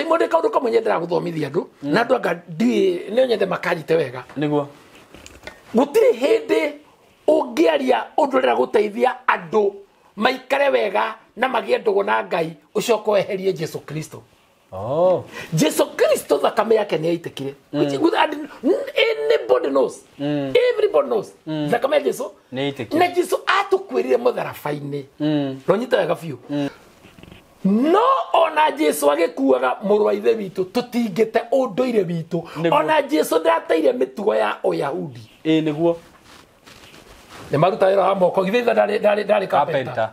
Imode kaundu kamwe nyendera guthomithia andu na andu anga ndi ne nyende makanyite wega niguo gutiri hindi ungiaria undurira guteithia andu maikare wega na magie ndugu na Ngai ucoko weherie Jesu Kristo. Jesu Kristo thakame yake ni aitikire. Anybody knows. Everybody knows. Thakame Jesu ni aitikire. Na Jesu atukwirire mutharabaini. Ronyita wega biu. No ona Jesu agikuaga muru wa ithe witu tutingite unduire witu. Ona Jesu ndateire mitugo ya Uyahudi. Niguo. Ni maruta wira wa moko githitha ndari carpenter.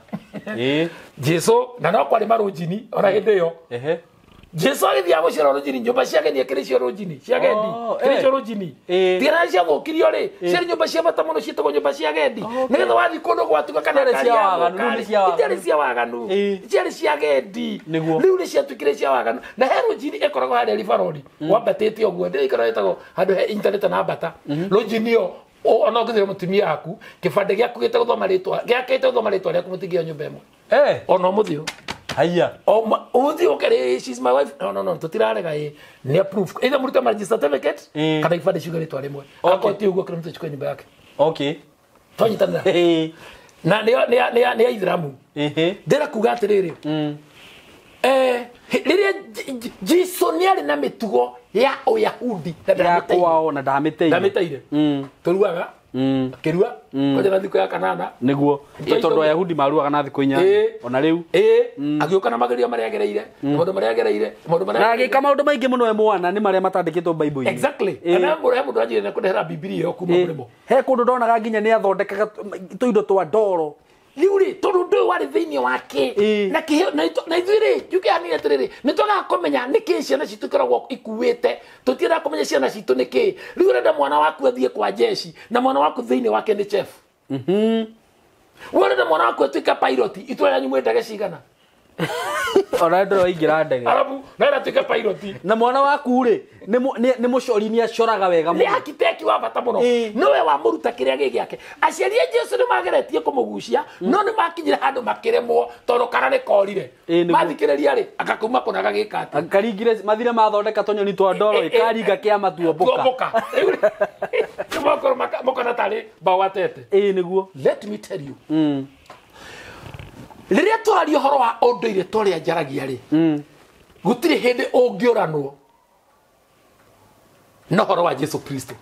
Jesu na no kwari marunjini ona hindi yo. Jesu agithia gucira rujini nyumba ciake ni ekiricio rujini cia gendi kiricio rujini tira cia thukirio ri cia nyumba cia bata muno citego nyumba cia gendi nigetha wathi kundu gwatuka kana cia waganu itiari cia waganu itiari cia gendi riu ni cia tukire cia waganu na he rujini ekoragwo hande rifarori wambatete oguo ndi ikara yetagwo handu he internet na bata rujini yo ona ngithira mutumia aku kibande giaku gitagwo maritwa giakete thoma maritwa riaku mutigia nyumba imwe ona muthio haya uthi ukere she's my wife no tutirarega ni approve either murita marriage certificate kana ifade sugar to alimwe akoti ugo kile mtu chukue nyumba yake tonyitana na ni Islamu ndera kuga atiriri riria Jesu ni ari na mitugo ya Uyahudi na ndameteire turuaga kirua kwa jana thiko ya kanana niguo tondu Ayahudi maruaga na thiko inya ona riu agioka na magerio maria agereire maundu maria agereire na agika maundu maingi muno we mwana ni maria matandikitwo Bible-ini exactly ana mundu ajire kudehera Biblia yo kuma murimo he kundu ndonaga nginya ni athondekaga tuindo twa ndoro liuri tondu ndu wari thiini wake na kihe na ithiri yuke anire tiriri nitwaga kumenya niki ciana citu kiragwo ikuwite tutira kumenya ciana citu niki riu renda mwana waku athie kwa jeshi na mwana waku thiini wake ni chef renda mwana waku atuika pilot itwara nyu mwendage cigana ona ndoro ingira ndege arabu na atuika pilot na mwana waku ri ni mucori ni acoraga wega muno ni architect wa bata muno nowe wa muruta kiria gigi yake aciari Jesu ni mageretie kumugucia no ni makinyira handu makiremwo tondu kana ni korire mathikiriria ri akakuma kunaga gikati akaringire mathire mathondeka tonyoni twa ndoro ikaringa kiama tuomboka mokona tari bawatete niguo let me tell you riria twaria horo wa unduire twaria njaragia ri gutiri hindi ungiuranwo no horo wa Jesu Kristo.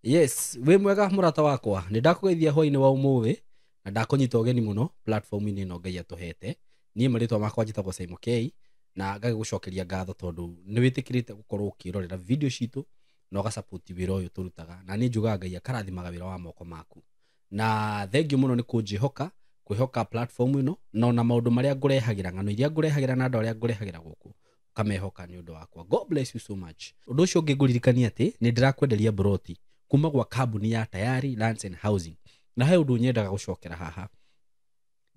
Yes, we mwega murata wakwa ni ndakugeithia hwaini wa umuthi na ndakunyita ugeni muno platform-ini ino Ngai atuhete nie maritwa makwa njitagwo Simon K na ngagigucokeria ngatho tondu ni witikirite gukorwo ukirorera video citu na ugasupport wira uyu turutaga na ni njuga Ngai akarathimaga wira wa moko maku na thengiu muno ni kunjihoka kwihoka platform ino na maundu maria ngurehagira ngano iria ngurehagira na andu aria ngurehagira guku kamehoka ni undu wakwa. God bless you so much. Undu ucio ngiguririkania ati ni ndirakwenderia broti kuma gwa kambuni ya Tayari Lands and Housing na he undu nyendaga gucokera haha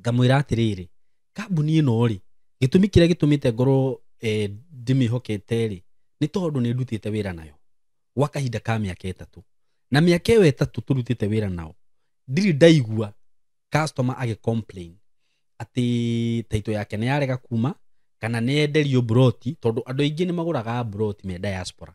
ngamwira atiriri kambuni ino ri gitumi kiria gitumite ngoro ndimihokete ri ni tondu ni ndutite wira nayo gwa kahinda ka miaka 3 na miaka 3 turutite wira nao ndiri ndaigua customer age complain ati taito yake ni yarega kuma kana ni enderio broti tondu andu aingi ni maguraga broti me diaspora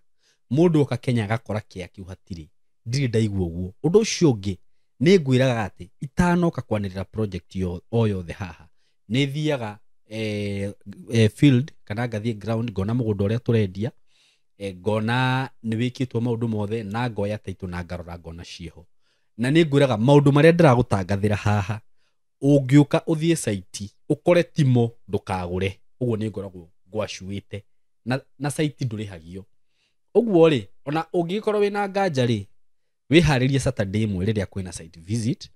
mundu oka Kenya agakora kiaki uhatiri ndiri ndaigua uguo. Undu ucio ungi ni ngwiraga ati itanoka kwanirira project yo yothe haha ni thiaga field kana ngathie ground ngona mugunda uria turendia ngona ni wikitwo maundu mothe na ngoya taito na ngarora ngona cieho na ni ngwiraga maundu maria ndiragutangathira haha ungiuka uthie site ukore timo ndukagure uguo ni ngoragwo ngwacuite na site ndurihagio uguo ri ona ungikorwo wina nganja ri wiharirie Saturday imwe riria kwina site visit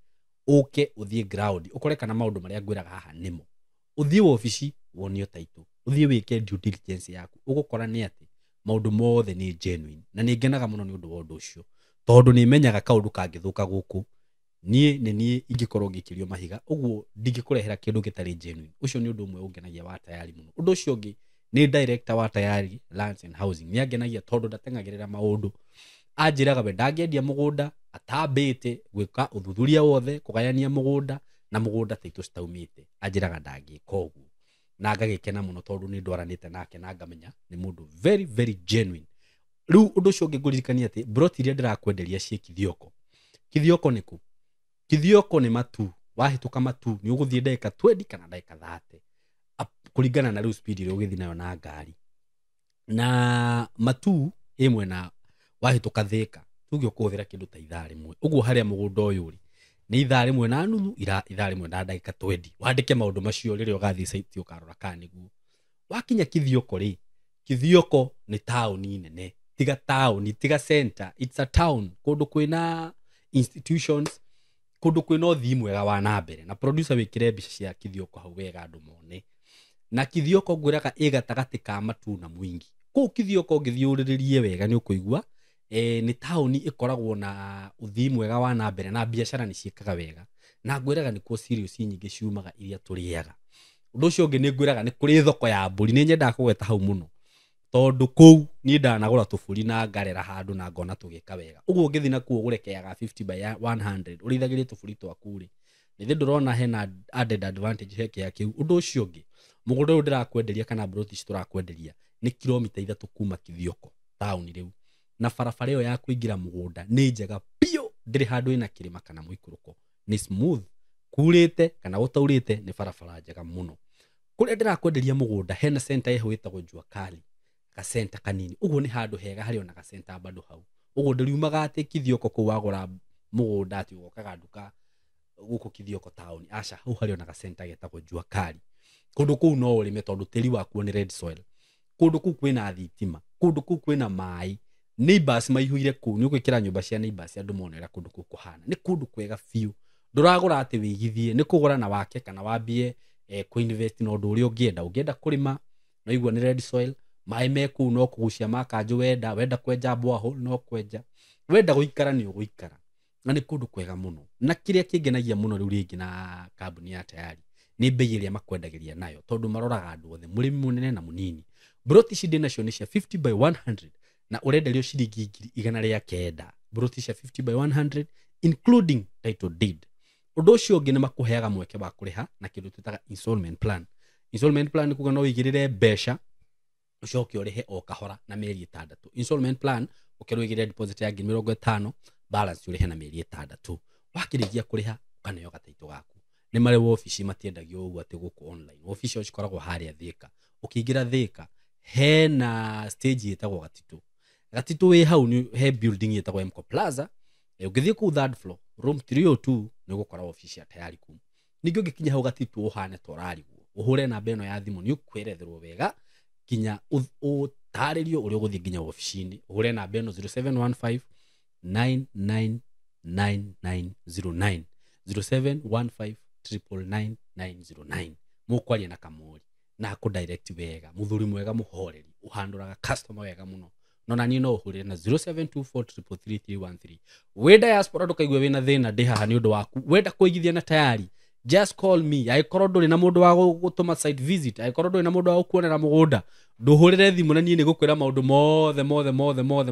uke uthie ground ukore kana maundu maria ngwiraga haha nimo uthie ofici wonio taito uthie wike due diligence yaku ugukora ni ati maundu mothe ni genuine na ni ngenaga muno ni undu wa undu ucio tondu ni menyaga kaundu kangithuka guku nie ingikorwo ngikirio mahiga uguo ndingikurehera kindu gitari genuine ucio ni undu umwe ungenagia wa Tayari muno. Undu ucio ungi ni director wa Tayari Lands and Housing ni angenagia tondu ndatengagirira maundu anjiraga we ndangiendia mugunda atambite gwika uthuthuria wothe kugayania mugunda na mugunda taitu citaumite anjiraga ndangika uguo na ngagikena muno tondu ni ndwaranite nake na ngamenya ni mundu very very genuine. Riu undu ucio ngiguririkania ati broti iria ndirakwenderia cie kithioko niku kithioko ni matu wahituka matu ni uguthie ndagika 20 kana ndagika 30 kuringana na riu speed iria ugithi nayo na ngari na matu imwe na wahituka Thika tuge ukuthira kindu ta ithaa rimwe uguo haria mugunda uyu ri ni ithaa rimwe na nuthu ithaa rimwe na ndagika 20 wandike maundu macio riria ugathie site ukarora kana niguo wakinya kithioko ri kithioko ni town nene tiga town tiga center, it's a town kundu kwina institutions kundu kwina uthii mwega wa nambere na producer wikire mbica cia kithioko hau wega andu mone na kithioko ngwiraga igatagati ka matu na mwingi ku kithioko ngithiuriririe wega ni ukuigua ni town ikoragwo na uthii mwega wa nambere na biashara ni ciikaga wega na ngwiraga ni ku serious nyingi ciumaga iria turiaga undu ucio ngi ni ngwiraga ni kuri thoko ya mburi ni nyenda kugeta hau muno tondu kou ni ndanagura tuburi na ngarera handu na ngona tugika wega uguo ngithi na kuo gurekeaga 50 by 100 urithagirie tuburi twaku ri nithi ndurona hena added advantage heke ya kiu undu ucio ngi mugunda uyu ndirakwenderia kana broti ici turakwenderia ni kilomita 3 kuma kithioko town riu na barabara iyo ya kuingira mugunda ni njega pio ndiri handu ina kirima kana muikuruko ni smooth kurite kana gutaurite ni barabara njega muno kuria ndirakwenderia mugunda hena center yeho itagwo Jua Kali ka center kanini uguo ni handu hega hari ona ka center bado hau uguo ndiriumaga ati kithioko ku wagura mugunda ati ugokaga nduka guku kithioko town aca hau hari ona ka center getagwo Jua Kali kundu kuu no urime tondu tiri waku ni red soil kundu kuu kwina thitima kundu kuu kwina mai neighbors maihuire kuu ni ugwikira nyumba cia neighbors andu monera kundu kuu kuhana ni kundu kwega fiu nduragura ati wigithie ni kugura na wake kana wambie ku invest no ndu uri ungienda kurima no igua ni red soil mai meku no kugucia makanju wenda kwenja borehole no kwenja wenda guikara ni uguikara na ni kundu kwega muno na kiria kingenagia muno riu ringi na kambuni ya Tayari ni bei iria makwendagiria nayo tondu maroraga andu othe murimi munene na munini broti ici ndinacio ni cia 50 by 100 na urenderio ciringi 109 broti cia 50 by 100 including title deed undu ucio ungi ni makuheaga mweke wa kuriha na kindu twitaga installment plan ni kuga no igirire mbeca ucoke urihe o kahora na mieri 6 installment plan ukirwo igire deposit ya 50 balance urihe na mieri 6 wakirigia kuriha ukaneo gataito gaku ni mari office matiendagio uguo ati guku online office cio cikoragwo haria Thika ukiingira Thika hena stage yetagwo gatitu we hau ni he building yetagwo Mco Plaza ugithie ku third floor room 302 ni gukora office ya Tayari kum ningi ugikinya hau gatitu uhane torariguo uhure na beno ya thimu ni ukweretherwo wega kinya utaririo uri uguthie nginya office-ini uhure na beno 0715 999909 0715 99909 mukwaria na kamuri na ku direct wega muthuri mwega muhoreri uhanduraga customer wega muno nona ni no uhure na 0724333313 we diaspora ndukaigwe wina thina ndi haha ni undu waku wenda kuigithia na Tayari just call me aikorwo nduri na mundu wa gutuma site visit aikorwo nduri na mundu wa kuonera mugunda nduhurire thimu na nie ni gukwira maundu mothe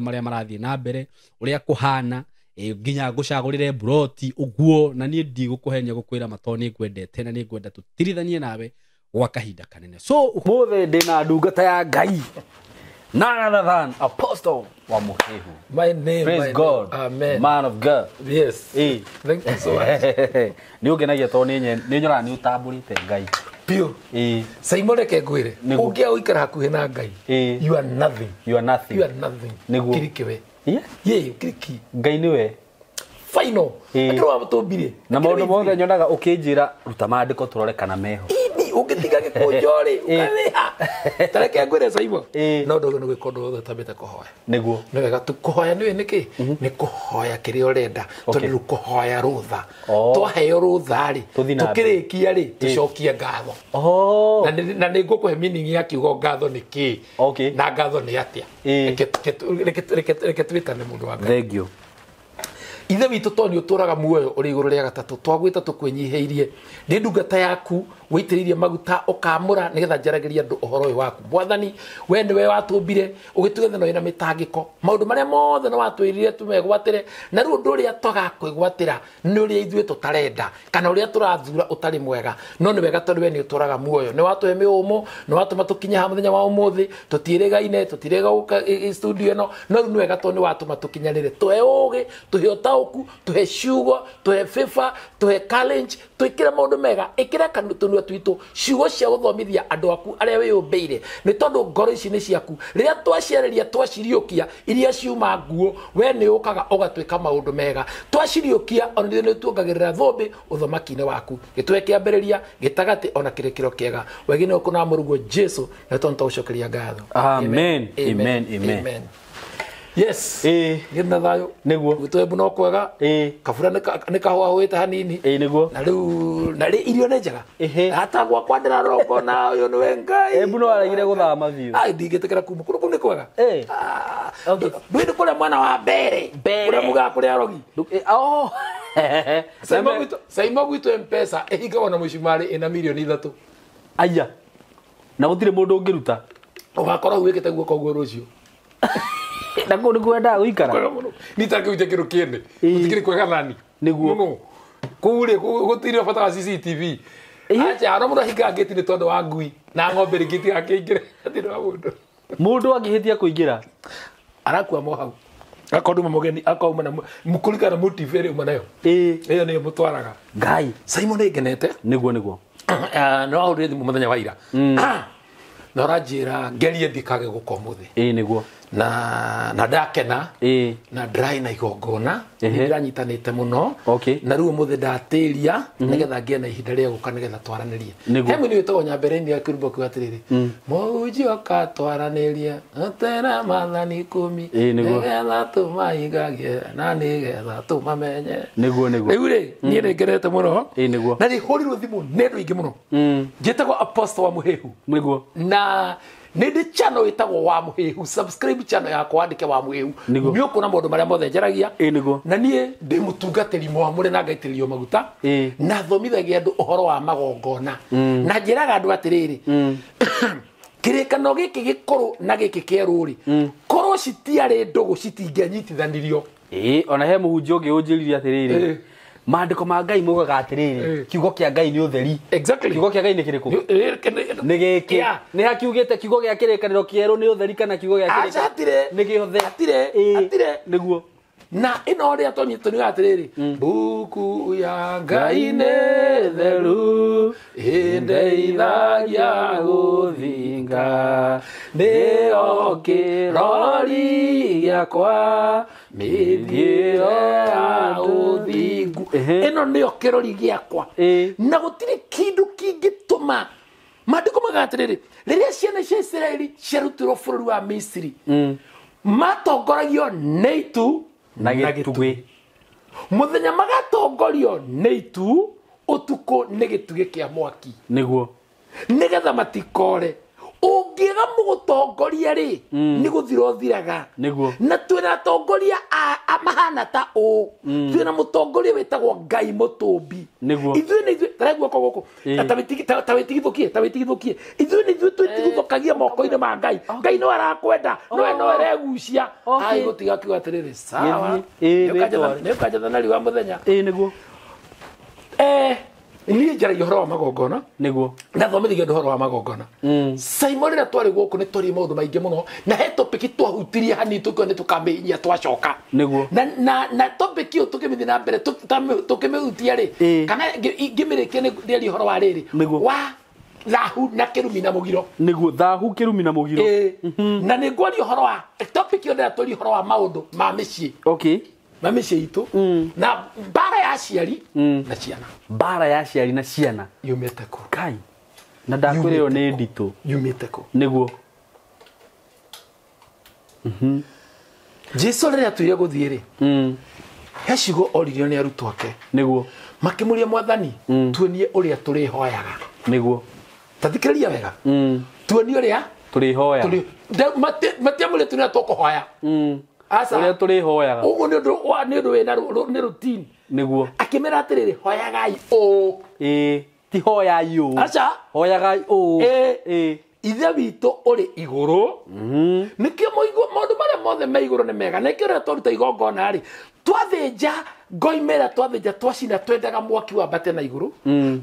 maria marathie na mbere uria kuhana nginya ngucagurire broti uguo na nie ndi gukuhenia gukwira matoni ngwendete na ni ngwenda tutirithanie nawe gwa kahinda kanene so mothe ndina ndungata ya Ngai none other than Apostle wa Muhehu. My name, praise God. Amen. Man of God. Yes. Thank you so much. Ni ugenagia to ni nyora ni utamburite Ngai. Pio. Simon reke ngwire. Ungia uikara hakuhe na Ngai. You are nothing. You are nothing. You are nothing. Niguo. Kirikewe. Yeah, kiriki. Ngai niwe. Final. Andro wa mutumbire. Na maundu mothe nyonaga ukinjira ruta maandiko turore kana meho. Ugitiga gikunjori ukariha tareke ngwire Simon no ndogo no gikondo othe tabete kuhoya niguo ni wega tu kuhoya ni niki ni kuhoya kiri urenda tondu kuhoya rutha twaheo rutha ri tukirikia ri tucokie ngatho na ni ngukuhe meaning ya kiugo ngatho niki na ngatho ni atia reke twitane mundu wa Ngai. Thank you. Ithe witu toni uturaga muoyo uri iguru ria gatatu twagwita tukwinyiheirie ndi ndungata yaku witiririe maguta ukamura nigetha njarageria ndu uhoro uyu waku mwathani we niwe watumbire ugitugethe no ina mitangiko maundu maria mothe no watwirire tumegwatire na riu ndu uria twagakwigwatira ni uria ithuĩ tutarenda kana uria turathura utari mwega no ni wega tondu we ni uturaga muoyo ni watuhe miumu ni watuma tukinya ha muthenya wa umuthi tutirigaine tutirega uka studio no no ni wega tondu watuma tukinyarire tuhe ugi tuhe utauku tuhe ciugo tuhe fifa tuhe challenge twikire maundu mega ikira kanutunu twitu ciugo cia guthomithia andu aku aria wiyumbeire ni tondu ngoro ici ni ciaku riria twaciareria twaciriokia iria ciuma nguo we ni ukaga ugatwika maundu mega twaciriokia ona ni tuongagirira thombi uthomaki-ini waku gitwe kiambiriria gitagati ona kirekiro kiega wegine ukuna murugo Jesu na tonto ucokeria ngatho amen amen amen yes gina thayo niguo gitwe no kwega kabura ni kahwa hwite hanini niguo na ri irio ne njega hata gwa kwandira rongo na uyu ni wengai no aragire guthama biu ai ndigitikira kuma kuru ni kwega ndwini kuria mwana wa mbere kuria muga kuria rogi saimo gwitu mpesa ihingagwo na mucumari ina milioni 3 aya na gutire mundu ungiruta ugakorwo wikite guo koguo rucio na ko ni kwenda guikara ni takiute kiru kiende utikiri kwega nani niguo kure gutire bata wa CCTV acha ara mundu hinga ngeti ni tondu wa ngui na ng'ombe rigiti akingire atiri wa mundu angihitia kuingira arakua mo hau akondu mugeni akauma na mukurika na motivere uma nayo iyo ni mutwaraga ngai Simon igenete niguo no already muthenya wa ira no ranjira ngerie ndikage gukomuthi niguo na ndakena na dry na igongona ndiranyitanite muno na riu muthe ndatiria nigetha ngie na ihinda ria guka nigetha twaranirie hemu ni witagwo nyambere-ini ya kirumbo kwa atiriri muji okatwaranirie atera mathani 10 nigetha tumahingagie na nigetha tumamenye niguo riu ri nie ngerete muno na ri hurirwo thimu ni andu ingi muno njitagwo Apostle wa Muhehu niguo na nindi channel itagwo wa Muhehu subscribe channel yakwa andike wa Muhehu ni ukuna maundu maria mothe njaragia na nie ndi mutungatiri mwamure na ngaitiririo maguta na thomithagia andu uhoro wa magongona na njiraga andu atiriri kirikano giki gikuru na giki kieruri korwo citiari ndugu citinganyitithanirio ona he muhunjia ungi unjiririe atiriri maandiko ma Ngai mugaga atiriri kiugo kia Ngai ni utheri kiugo kia Ngai ni kiriku ni giki ni hakiugite kiugo gia kirikaniro kieru ni utheri kana kiugo gia kirikaniro ni gihothe atire niguo na ino ria tonyitoni atiriri buku ya Ngai ne theru indeithagia guthinga nio kirori giakwa mithie ya uthingu ino nio kirori giakwa na gutire kindu kingituma maandiko magatiriri riria ciana cia Israeli ciarutirwo bururi wa Misiri matongoragio nĩ itu na gitugwi muthenya magatongorio nĩ itu utuko nĩ gĩtugĩ kĩa mwaki niguo nigetha matikore ungiga mugutongoria ri ni guthira thiraga niguo na twina tongoria amahana ta o twina mutongoria wetagwo Ngai Mutumbi niguo ithuĩ nĩ ithuĩ taragwo kogoko tawitigithukie ithuĩ nĩ ithuĩ twĩtigithukagia moko-inĩ ma Ngai Ngai no arakwenda no aregucia ai gutiga kiugo atiriri sawa nĩ ũkanjathana riũa mũthenya niguo ni njaragia ũhoro wa magongona niguo na thomithagia ũhoro wa magongona Simon rĩrĩa twarĩ gũkũ nĩ twarĩ maũndũ maingĩ mũno na he topic twahutirie hanini tũkiuga nĩ tũkamĩhinyia twacoka niguo na topic ĩyo tũkĩmĩthiĩ na mbere tũkĩmĩhutia rĩ kana ngĩmĩrĩkia nĩ ndĩaria ũhoro wa rĩrĩ wa thahu na kĩrumi na mũgiro niguo thahu kĩrumi na mũgiro na nĩ ngwaria ũhoro wa topic ĩyo ndĩra twaria ũhoro wa maũndũ ma mĩciĩ mamici itu na bara ya ciari na ciana bara ya ciari na ciana yumete ku kai na ndakwĩrĩo nĩ nditũ yumete ku niguo Jesu rĩrĩa tuire gũthiĩ rĩ he ciugo oririo nĩ arutwo ake niguo makĩmũria Mwathani tuonie ũrĩa tũrĩhoyaga niguo tathikĩrĩria wega tuonie ũrĩa tũrĩhoyaga matiamũrĩtwo nĩ tũkũhoya asa uria turi hoyaga ugu ni undu wina ni routine niguo akimera atiriri hoyagai o ti hoya yu acha hoyaga o ithe witũ ũrĩ igũrũ nĩkĩo maũndũ marĩa mothe me igũrũ nĩ mega nĩkĩo rĩrĩa twaruta igongona rĩ twathĩnja ngoimĩra twathĩnja twacina twendaga mwaki wambate na igũrũ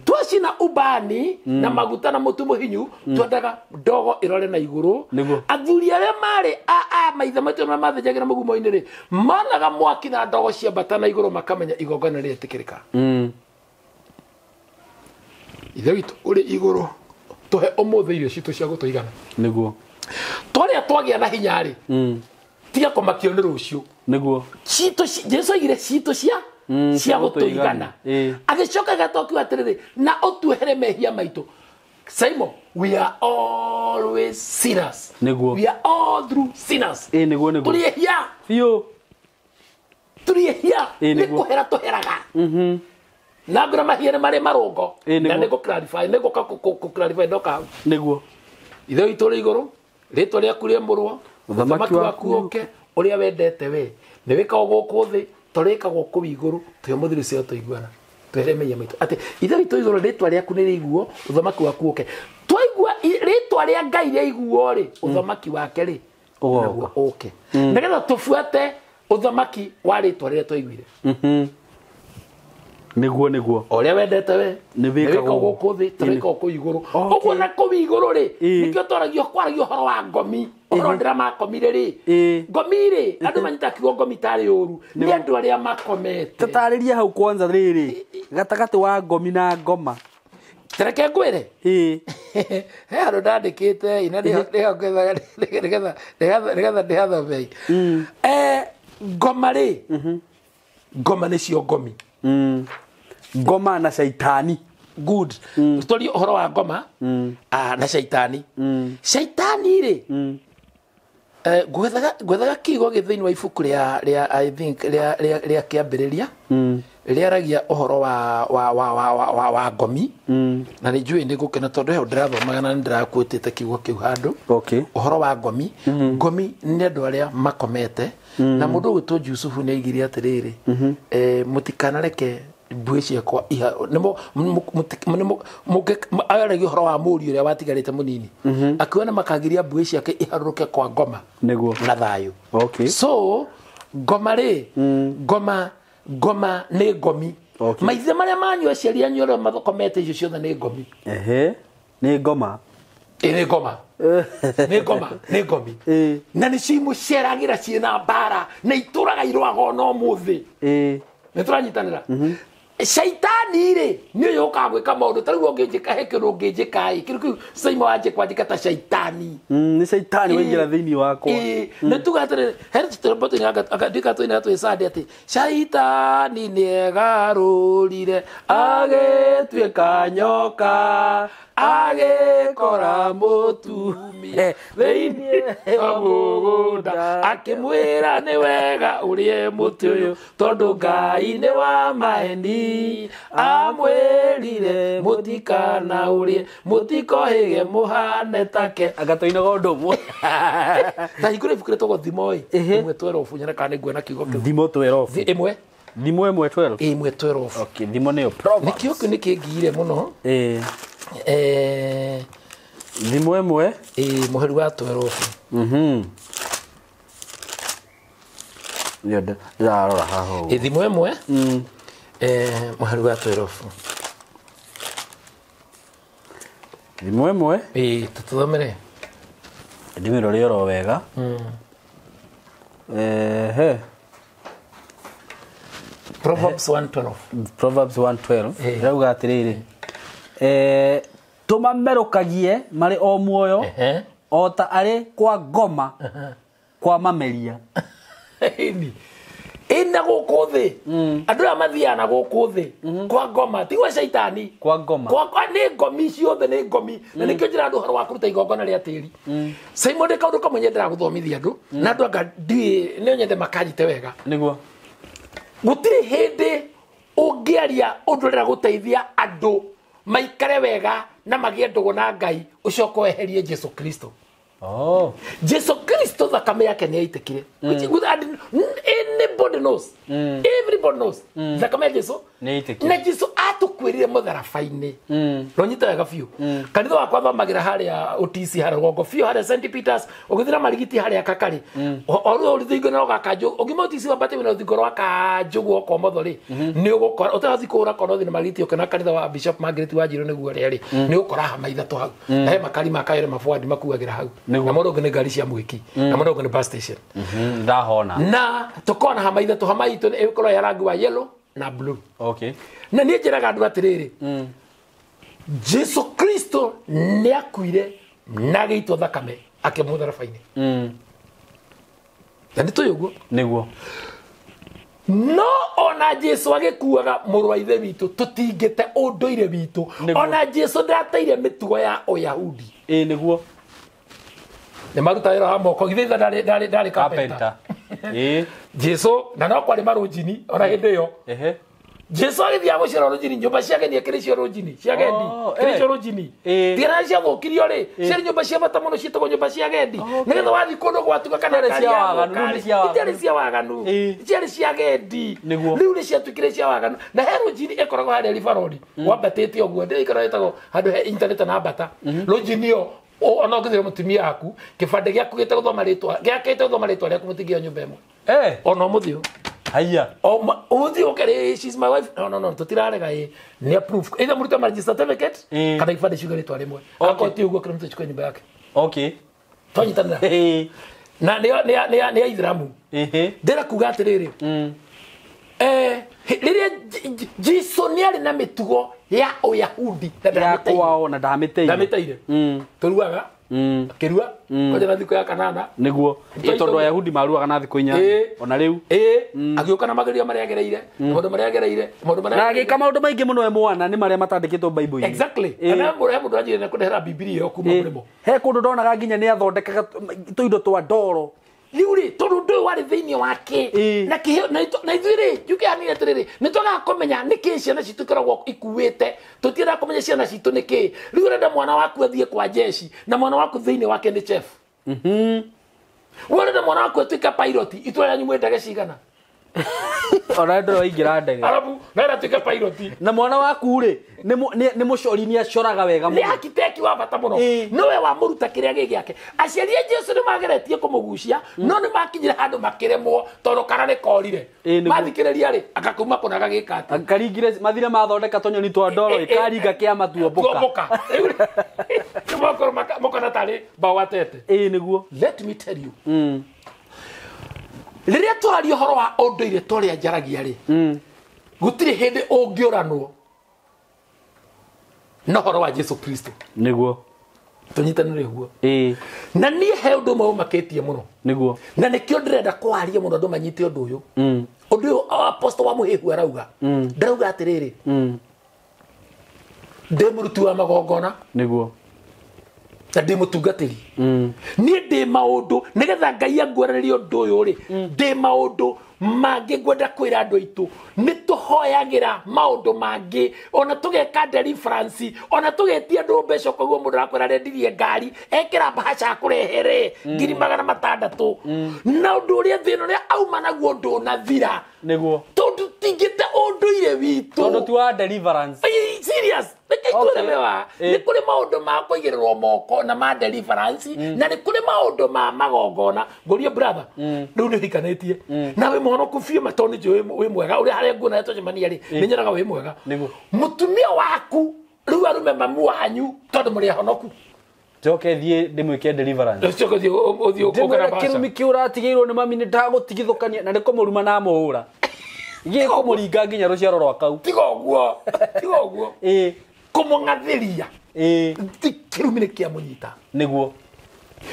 twacina ubani na maguta na mũtu mũhinyu twendaga ndogo ĩrore na igũrũ athuri arĩa marĩ maithe maitũ marĩa mathĩnjagĩra mũgumo-inĩ rĩ monaga mwaki na ndogo ciambata na igũrũ makamenya igongona rĩetĩkĩrĩka ithe witũ ũrĩ igũrũ tuhe ũmũthĩ irio citũ cia gũtũigana nĩguo twarĩa twagĩa na hinya rĩ tiga kũmakio nĩ rũciũ nĩguo citũ Jesu oigire citũ cia gũtũigana agĩcoka gatokiuga atĩrĩrĩ na ũtuohere mehia maitũ Simon we are always sinners nĩguo we are all through sinners nĩguo tũrĩ hia biũ tũrĩ hia nĩ kũhera tũheraga na ngora mahiene marĩ marũngo na nĩgũ clarify nĩgũ clarify ndoka hau nĩguo ithe witũ ũrĩ igũrũ rĩtwa rĩaku rĩamũrwo ũthamaki waku ũke ũrĩa wendete we nĩ wĩkagwo gũkũ thĩ tũrĩkagwo kũu igũrũ tũhe mũthiri ũcio tũiguana twehere mehia maitũ atĩ ithe witũ igũrũ rĩtwa rĩaku nĩ rĩiguo ũthamaki waku ũke twaigua rĩtwa rĩa Ngai rĩaiguo rĩ ũthamaki wake rĩ naguo ũke nĩgetha tũbuate ũthamaki wa rĩtwa rĩrĩa twaiguire nĩguo ũrĩa wendete we nĩ wĩkagwo gũkũ thĩ tũrĩkagwo kũu igũrũ ũguo na kũu igũrũ rĩ nĩkĩo twaragio ũhoro wa ngomi ũhoro ndĩramakomire rĩ ngomi rĩ andũ manyita kiugo ngomi tarĩ ũru nĩ andũ arĩa makomete tatarĩria hau kwanza rĩrĩ gatagatĩ wa ngomi na ngoma tereke ngwĩre he andũ ndandĩkĩte ina nĩgetha ndĩhathomei ngoma rĩ ngoma nĩcio ngomi ngoma na shaitani good tũtorie ũhoro wa ngoma na shaitani shaitani rĩ gwethaga kiugo gĩthĩinĩ wa ibuku rĩa I think rĩa kĩambĩrĩria rĩaragia ũhoro wa ngomi na nĩ njũĩ nĩ gũkena tondũ he ndĩrathomaga na nĩndĩrakuĩtĩte kiugo kĩu handũ ũhoro wa ngomi ngomi nĩ andũ arĩa makomete na mũndũ ũgwĩtwo Jusufu nĩ aigire atĩrĩrĩ mũtikanareke mbuĩ ciakwa aragia ũhoro wa mũriũ ũrĩa watigarĩte mũnini akiuga nĩ makagiria mbuĩ ciake iharũrũke kwa ngoma na thayũ so ngoma rĩ ngoma nĩ ngomi maithe marĩa manyua ciari anyu arĩa mathokomete icio ciothe nĩ ngomi nĩ ngoma nĩ ngoma nĩ ngomi na nĩ cimuceragĩra ciĩna mbara na itũraga irwaga no mũthĩ nĩ tũranyitanĩra shaitani rĩ nĩ yũkaga gwĩka maũndũ tarĩu ũngĩnjĩka he kĩndũ ũngĩnjĩka kĩndũ kĩu Simon wanjĩka ta shaitani nĩ shaitani waingĩra thĩinĩ wakwa nĩ tuga atĩrĩrĩ he akandika twĩna twĩcande atĩ shaitani nĩ egarũrire agĩtuĩka nyoka agĩkora mũtumia thĩinĩ wa mũgũnda akĩmwĩra nĩ wega ũrĩe mũtĩ ũyũ tondũ Ngai nĩ wa maheni amwĩrire mũtikana ũrĩe mũtikohĩge mũhane take agatoinaga ũndũ ũmwe ta hingũra ibuku rĩtagwo Thimo ĩmwe 12 nyona kana nĩ nguona kiugo kĩu Thimo 12 Thimo 12 ĩmwe 12 okay Thimo nĩyo Proverbs nĩkĩo kĩu nĩ kĩngire mũno Thimo ĩmwe mũheri wa 12 ndĩrarora haha Thimo ĩmwe mũheri wa 12 Thimo ĩmwe tũthomere ndĩmĩrore oro wega Proverbs 1:12 Proverbs 1:12 irauga atĩrĩrĩ tũmamerũkagie marĩ o muoyo o ta arĩ kwa ngoma kwa mameria ina gũkũ thĩ andũ arĩa mathiaga na gũkũ thĩ kwa ngoma tigwa shaitani kwa ngoma nĩ ngomi ciothe nĩ ngomi na nĩkĩo njĩra andũ ũhoro wa kũruta igongona rĩa tĩri Simon ndĩ kaũndũ kamwe nyendera gũthomithia andũ na andũ anga nĩ nyende makanyite wega nĩguo gũtirĩ hĩndĩ ũngĩaria ũndũ ũrĩa gũteithia andũ maikare wega na magĩe ndũgũ na Ngai ũcoka weherie Jesu Kristo Jesu Kristo thakame yake nĩ yaitĩkire anybody knows everybody knows thakame ya Jesu nĩ yaitĩkire na Jesu atukwirire mutharabaini no nyita wega biu kanitha wakwa thomagira haria utisi haria gongo biu haria St Peters ugithira marigiti haria kakari oru urithingo no gakanju ugima utisi wambate wina uthingo rwa kanju guoko motho ri ni ugukora utathi kura kono thina marigiti ukena kanitha wa Bishop Margaret Wanjiru niguo ri ni ukora hama ithatu hau na he makari makayore mafuadi makuagira hau na mundu ngene ngari cia mwiki na mundu ngene bus station ndahona na tukona hama ithatu hama itu ikoro ya rangi wa yellow na blue. Okay. Na niä njä raga andå atä Jesu Kristo nä akuire na gä itwo thakame akä må tharabainä na nä tå yå guo nä no ona Jesu agä kuaga må rå wa ithe witå tå tingä te å ndå ire witå ona Jesu ndateire mä tugo ya å Yahudi nä guo nä maruta wä ra wa moko githä ndarä kapenta Jesu na no kwarä marå njini ona hä ndä ä yo Jesu agithia gucira rujini nyumba ciake ni akiricio rujini ciagendi kiricio rujini tira cia thukirio ri cia nyumba cia bata muno citagwo nyumba cia gendi nigetha wathi kundu gwatuka kana cia waganu cia waganu cia gendi riu ni cia tukire cia waganu na he rujini ikoragwo haria rivarori wambatite oguo ndi ikara itagwo handu he internet na bata rujini yo ona ngithira mutumia aku kibande giaku gite guthoma ritwa giakite guthoma ritwa riaku mutingia nyumba imwe ona muthio haya umuthi ukere she's my wife no tutirarega ni approve either murita marriage certificate kana ifade sugar ritwa rimwe akoti uguo kire mtu chukue nyumba yake okay tonyitana na ni Islamu ndira kuga atiriri riria Jesu ni ari na mitugo ya Uyahudi ya kwao na ndamiteire turuaga kirua kwa jana thiko ya kanana niguo tondu Ayahudi maruaga na thiko inya ona riu agiuka na mageria maria agereire mundu maria agereire mundu maria na agika maundu maingi muno we mwana ni maria matandikitwo Bible-ini exactly ana mundu ajire na kudehera Biblia yo kuma murimo he kundu ndonaga nginya ni athondekaga tuindo twa ndoro liuri tondu ndu wari thiini wake na kiheo na ithiri yuke ani atiriri nitwaga kumenya niki ciana citu koragwo ikuwite tutira kumenya ciana citu niki riu renda mwana waku athie kwa jeshi na mwana waku thiini wake ni chef wenda mwana waku atuika pilot itwa yanyu mwendage cigana ona ndoro ingira ndege arabu na atuika pilot na mwana waku ri ni mucori ni acoraga wega muno ni architect wa bata muno nowe wa muruta kiria gigiake aciari Jesu ni mageretie kumugucia no ni makinyira handu makiremwo tondu karane korire mathikiriria ri akakuma kunaga gikati akaringire mathire mathondeka tonyoni twa ndoro ikaringa kia matuomboka mokona tari bawatete niguo let me tell you riria twaria horo wa unduire toria njaragia ri gutiri hindi ungiuranwo no horo wa Jesu Kristo niguo tunyitanire guo na nie he undu mau maketie muno niguo na nikio ndirenda kwaria muno andu manyite undu uyu undu uyu apostle wa muhihu arauga ndarauga atiriri ndemuruti wa magongona niguo na ndi mutungatiri nie ndi maundu nigetha Ngai angwararie undu uyu ri ndi maundu mangi gwenda kwira andu aitu ni tuhoyagira maundu mangi ona tugeka deliverance ona tugetia andu mbeca koguo mundu akwira rendirie ngari ekira bahasha kurehere 600 na undu uria thino ria auma naguo ndu na thira niguo tondu tingite undu ire witu tondu tu wa deliverance serious nikuremewa ni kuri maundu ma kuigirirwo moko na ma deliverance na ni kuri maundu ma magongona ngorio brother riu ni hikanitie na we mwono kufie matoni jo we mwega uri haria nguna twacemania ri ninyaraga we mwega mutumia waku riu arume mamu wanyu tondu muri honoku joke thie ndimwike deliverance joke thie uthio kokara basa kirumi kiuratigirwo ni mami ni ndagutigithukania na ni kumuruma na muhura gie kumuringa nginya ruciaro rwa kau tigo guo kumungathiria kirumi ni kia munyita niguo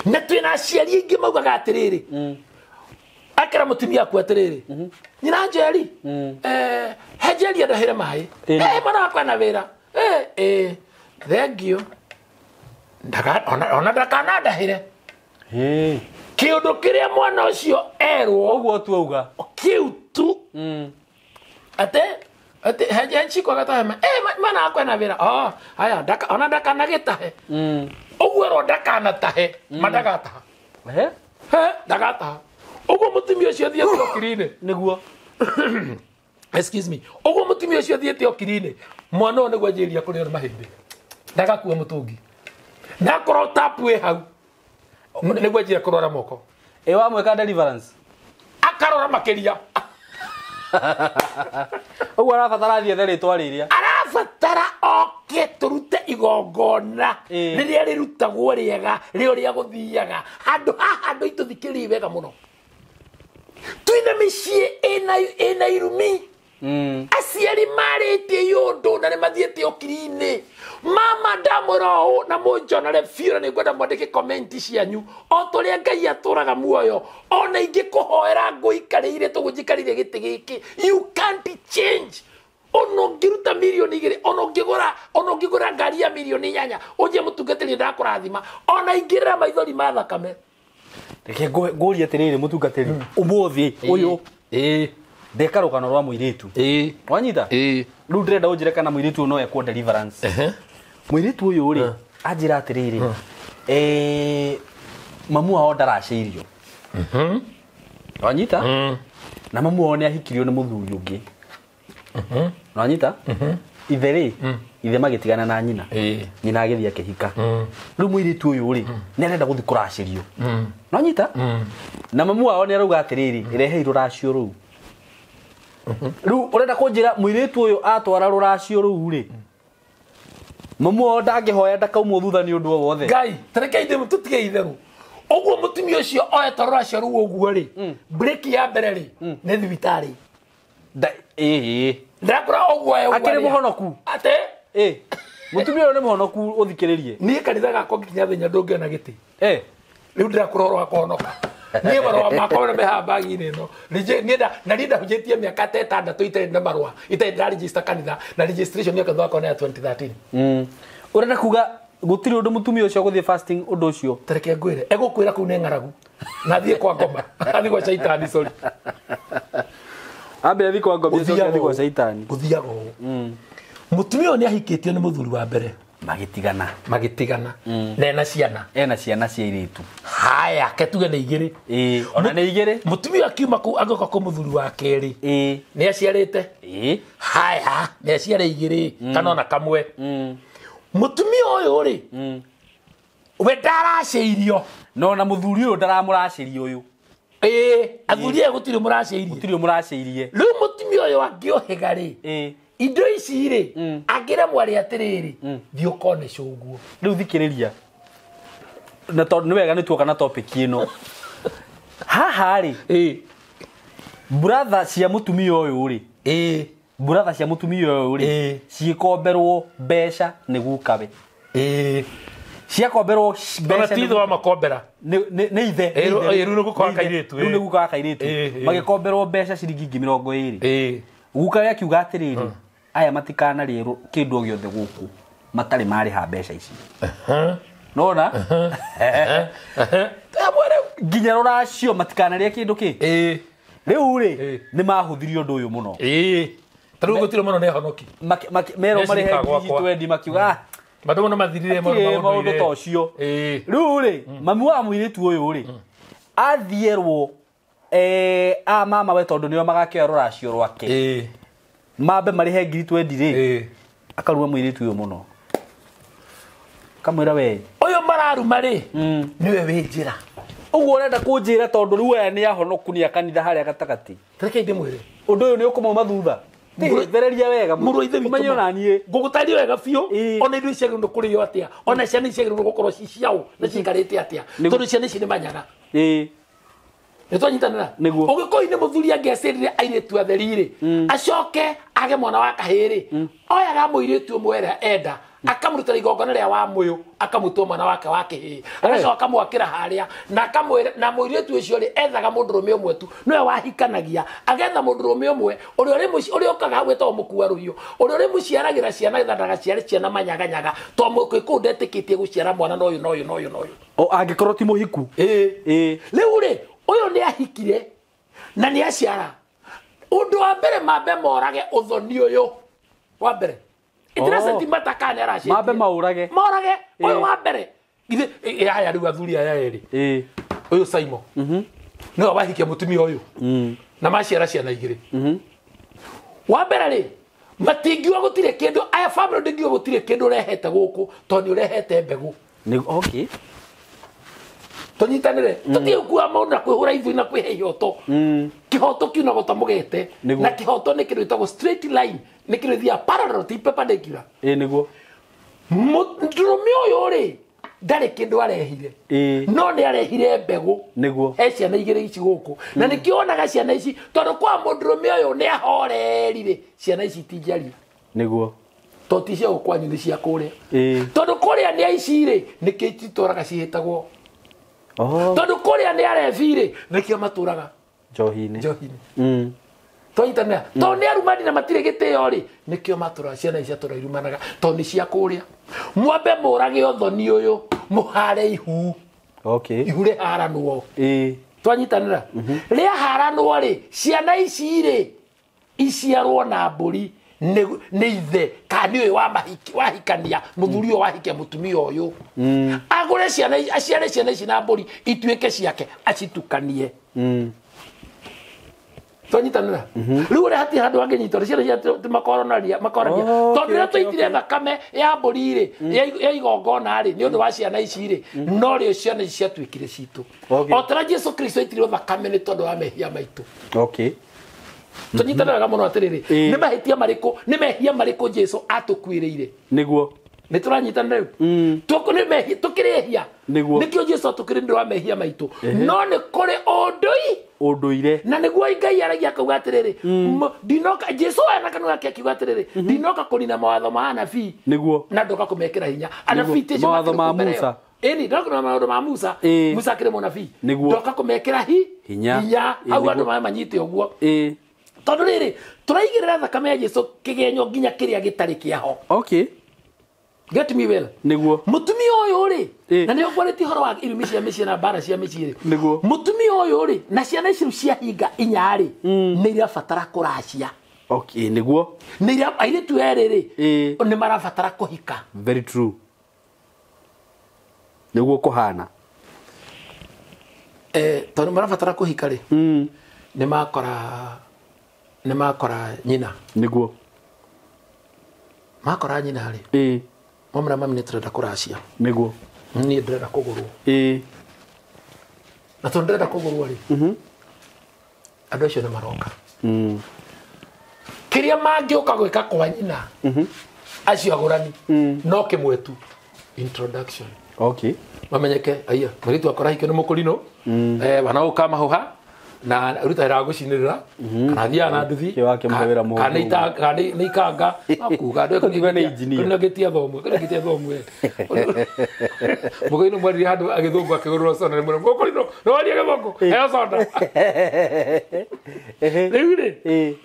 na twina aciari ingi maugaga atiriri akira mutumia aku atiriri nyina Njeri he Njeri andahire mai mwana wakwa na wira thank you ona ndakana ndahire kiundu kiria mwana ucio erwo uguo tu auga kiu tu ate he chiko gatahema mwana wakwa na wira haya ona ndakana gitahe uguo ro ndakana tahe madagataha ndagataha uguo mutumia ucio thie thokirine niguo excuse me ogo mutumia ucio thiete okirine mwana one gwajiria kuri mahimbi ndaga kuwa mutungi na koro tapu e hau ne gwajira kurora moko wa mweka deliverance akarora makeria ogo arafatara thiethe ritwa riria arafatara oke turute igongona riria rirutagwo riega ria guthiaga handu ituthikiri wega muno twina micii ena irumi aciari marĩtie yũndũ na nĩ mathiĩte okiri-inĩ mama ndamũroho na mũnjonere biũ na nĩngwenda mwandĩke komenti cianyu o tũrĩa Ngai atũraga muoyo ona ingĩkũhoera ngũikarĩire tũgũnjikarĩire gĩtĩ gĩkĩ you can't change ona ũngĩruta mirioni 2 ona ũngĩgũra ngari ya mirioni 8 ũnjie mũtungatĩri ndakũrathima ona ingĩrĩra maithori ma thakame reke ngũria atĩrĩrĩ mũtungatĩri ũmũthĩ ũyũ ndeka rũgano rwa mũirĩtu wanyita rĩu ndĩrenda ũnjĩre kana mũirĩtu ũyũ no ekwo deliverance mũirĩtu ũyũ rĩ anjĩra atĩrĩrĩ mamu wao ndaracĩirio wanyita na mamu wao nĩ ahikirio nĩ mũthuri ũngĩ wanyita ithe rĩ ithe magĩtigana na nyina nyina agĩthiĩ akĩhika rĩu mũirĩtu ũyũ rĩ nĩ arenda gũthiĩ kũracĩrio wanyita na mamu wao nĩ arauga atĩrĩrĩ rehe rũracio rũu rĩu ũrenda kũnjĩra mũirĩtu ũyũ atwara rũracio rũu rĩ mamu wao ndangĩhoya ndakaumwo thutha nĩ ũndũ o wothe Ngai tareke ithe tũtige itherũ ũguo mũtumia ũcio oeta rũracio rũu ũguo rĩ break ya mbere rĩ nĩ thibitarĩ ndakora ũguo akĩrĩ mũhonoku ate mũtumia ũyũ nĩ mũhonoku ũthikĩrĩrie niĩ kanitha gakwa nginya thĩnya ndũngĩona gĩtĩ rĩu ndĩrakũrorwo akũhonoka niĩ marũa makwa nĩ mehaga mbagi-inĩ ĩno na niĩ ndahunjĩtie mĩaka 6 itarĩ na marũa itarĩ ndaregister kanitha na registration ya kanitha wakwa nĩ ya 2013 ũrenda kuga gũtirĩ ũndũ mũtumia ũcio gũthiĩ fasting ũndũ ũcio tareke ngwĩre egũkwĩra kũu nĩ ng'aragu na thiĩ kwa ngoma athiĩ gwa caitani sorry ambe athiĩ kwa ngoma athiĩ gwa caitani gũthiaga ũũ mũtumia ũyũ nĩ ahikĩtio nĩ mũthuri wa mbere magĩtigana na ena ciana cia airĩtu haya ketuge nĩ igĩrĩ ona nĩ igĩrĩ mũtumia akiuma kũu agĩũka kũ mũthuri wa kerĩ nĩ aciarĩte haya nĩ aciara igĩrĩ kana ona kamwe mũtumia ũyũ rĩ we ndaracĩirio no na mũthuri ũyũ ndaramũracĩria ũyũ athuri aya gũtirĩ mũracĩirie rĩu mũtumia ũyũ angĩohĩga rĩ indo ici rĩ angĩremwo arĩ atĩrĩrĩ thiĩ ũkone cũguo rĩu thikĩrĩria na tondũ nĩ wega nĩ tuoka na topic ĩno haha rĩ brother cia mũtumia ũyũ rĩ brother cia mũtumia ũyũ rĩ ciĩkomberwo mbeca nĩ gukawe ciakomberwo mbeca nĩ wa makombera nĩ ithe rĩu nĩ gũkorwo kairĩtu magĩkomberwo mbeca ciringi 20 gukawe akiuga atĩrĩrĩ aya matikanarĩrwo kĩndũ o gĩothe gũkũ matarĩ marĩha mbeca ici nona nginya rũracio matikanarĩa kĩndũ kĩ rĩu rĩ nĩ mahũthirie ũndũ ũyũ mũno tarĩu gũtirĩ mũno nĩ ahonoki merwo marĩhe 20 makiuga madomo no mathirire maũndũ ta ũcio rĩu rĩ mami wa mũirĩtu ũyũ rĩ athierwo mama we tondũ nĩo magakĩoya rũracio rwake mambe marĩhe 20 rĩ akaruma mũirĩtu ũyũ mũno kamwĩra we ũyũ mararuma rĩ nĩwe wĩ njĩra ũguo ũrenda kũnjĩra tondũ rĩu aya nĩ ahonoku nĩ akanitha harĩa gatagatĩ tareke ndĩmwĩre ũndũ ũyũ nĩ ũkũmauma thutha thereria wega mũrũ ithe witũ ũmenye ona niĩ ngũgũtarĩria wega biũ ona indo ciagĩrĩirwo kũrĩo atĩa ona ciana ciagĩrĩirwo gũkorwo ci ciao na cikarĩte atĩa tondũ ciana ici nĩ manyaga nĩ twanyitanĩra ũgĩkũi-inĩ mũthuri angĩacĩrire airĩtu atheri rĩ acoke age mwana wa kahĩĩ rĩ oyaga mũirĩtu ũmwe ũrĩa enda akamũrutĩra igongona rĩa wa mũyũ akamũtua mwana wake wa kĩhĩĩ agacoka akamwakĩra harĩa na mũirĩtu ũcio rĩ ethaga mũndũrũme ũmwe tu nĩwe wahikanagia agetha mũndũrũme ũmwe ũrĩa ũkaga hau wetagwo mũkua rũhiũ ũrĩa ũrĩmũciaragĩra ciana getha ndagaciare ciana manyaganyaga tondũ mũkũi kũu ndetĩkĩtie gũciara mwana na ũyũ angĩkorwo ti mũhiku rĩu rĩ ũyũ nĩ ahikire na nĩ aciara ũndũ wa mbere mambe morage ũthoni ũyũ wa mbere itiracenti matakane araci mambe morage ũyũ wa mbere ithe aya rĩu athuri aya erĩ ũyũ Simon nĩwe wahikia mũtumia ũyũ na maciara ciana igĩrĩ Wambere matingiwa gutire kindu aya family ndingiwa gutire kindu rehete guku toni urehete mbegu ni okay tonyitanire tutie kuwa mauna kwihura ithu na kwiheyoto kihoto kiuna gotamugete na kihoto ni kiru itago straight line ni kiru thia parallel ti perpendicular niguo ndurumi uyu ri ndari kindu arehire no ni arehire mbegu niguo ciana igire ici guku na nikionaga ciana ici tondu kwa mundurumi uyu ni ahorerire ciana ici tinjari niguo toticia gukwanyu ni cia kuria tondu kuria ni aici ri nikititoraga cihitagwo tondu kuria ni arefire nikio maturaga njohine toitana to ni arumani na matire giteo ri nikio matura ciana ici atura irumanaga to ni cia kuria mwambe murage othoni uyu muhare ihu ihure haranwo twanyitanira ria haranwo ri ciana ici ri iciarwo na mburi ni ithe kani uyu wahikania muthuri uyu wahikia mutumia uyu agure ciana aciare ciana ici na mburi ituike ciake acitukanie twanyitanira riu ri hati handu anginyitwo ciana cia makoragia tondu ria twaitire thakame ya mburi ri ya igongona ri ni undu wa ciana ici ri no rio ciana ici ciatuikire citu otara Jesu Kristo aitire thakame ni tondu wa mehia maitu tũnyitanĩraga mũno atĩrĩrĩ nĩ mahĩtia marĩkũ nĩ mehia marĩkũ Jesu atũkuĩrĩire nĩguo nĩ tũranyitanĩra rĩu tũkĩrĩhia nĩkĩo Jesu atũkĩrĩire nĩ wa mehia maitũ no nĩ kũrĩ ũndũire na nĩguo Ngai aragia akauga atĩrĩrĩ ndinoka Jesu ena kanua gake akiuga atĩrĩrĩ ndinoka kũnina mawatho ma anabii nĩguo na ndoka kũmekĩra hinya anabii mawatho ma Musa eni ndakuna maundu ma Musa Musa kire munabii ndoka kumekera hinya au andu manyite uguo tondu riri turaigirira thakame ya Jesu kigenyo nginya kiria gitari kiaho get me well niguo mutumia uyu ri na ni ogwareti horo wa irumi cia micie na bara cia micie ri niguo mutumia uyu ri na ciana ici cia hinga inya ri ni iria fatara kuracia niguo ni iria airetu eriri ni marabatara kuhika very true niguo kuhana tondu marabatara kuhika ri ni makora nyina niguo makora nyina ri mamra mami nitrenda kuracia niguo ni ndrenda kugurwo na tondu ndrenda kugurwo ri andu acio ni maroka kiria mangiuka gwika kwa nyina acio agurani no kimwetu introduction mamenyeke aya muritu akora hike ni mukurino wana ukama hoha na ruta ira gucinirira kana thia na nduthi kana ikanga akuga ndo ni engineer kuna getia thomo mugoino mwari handu agithungu akigurura sona ni mukurino no wali agithungu heyo sonda riu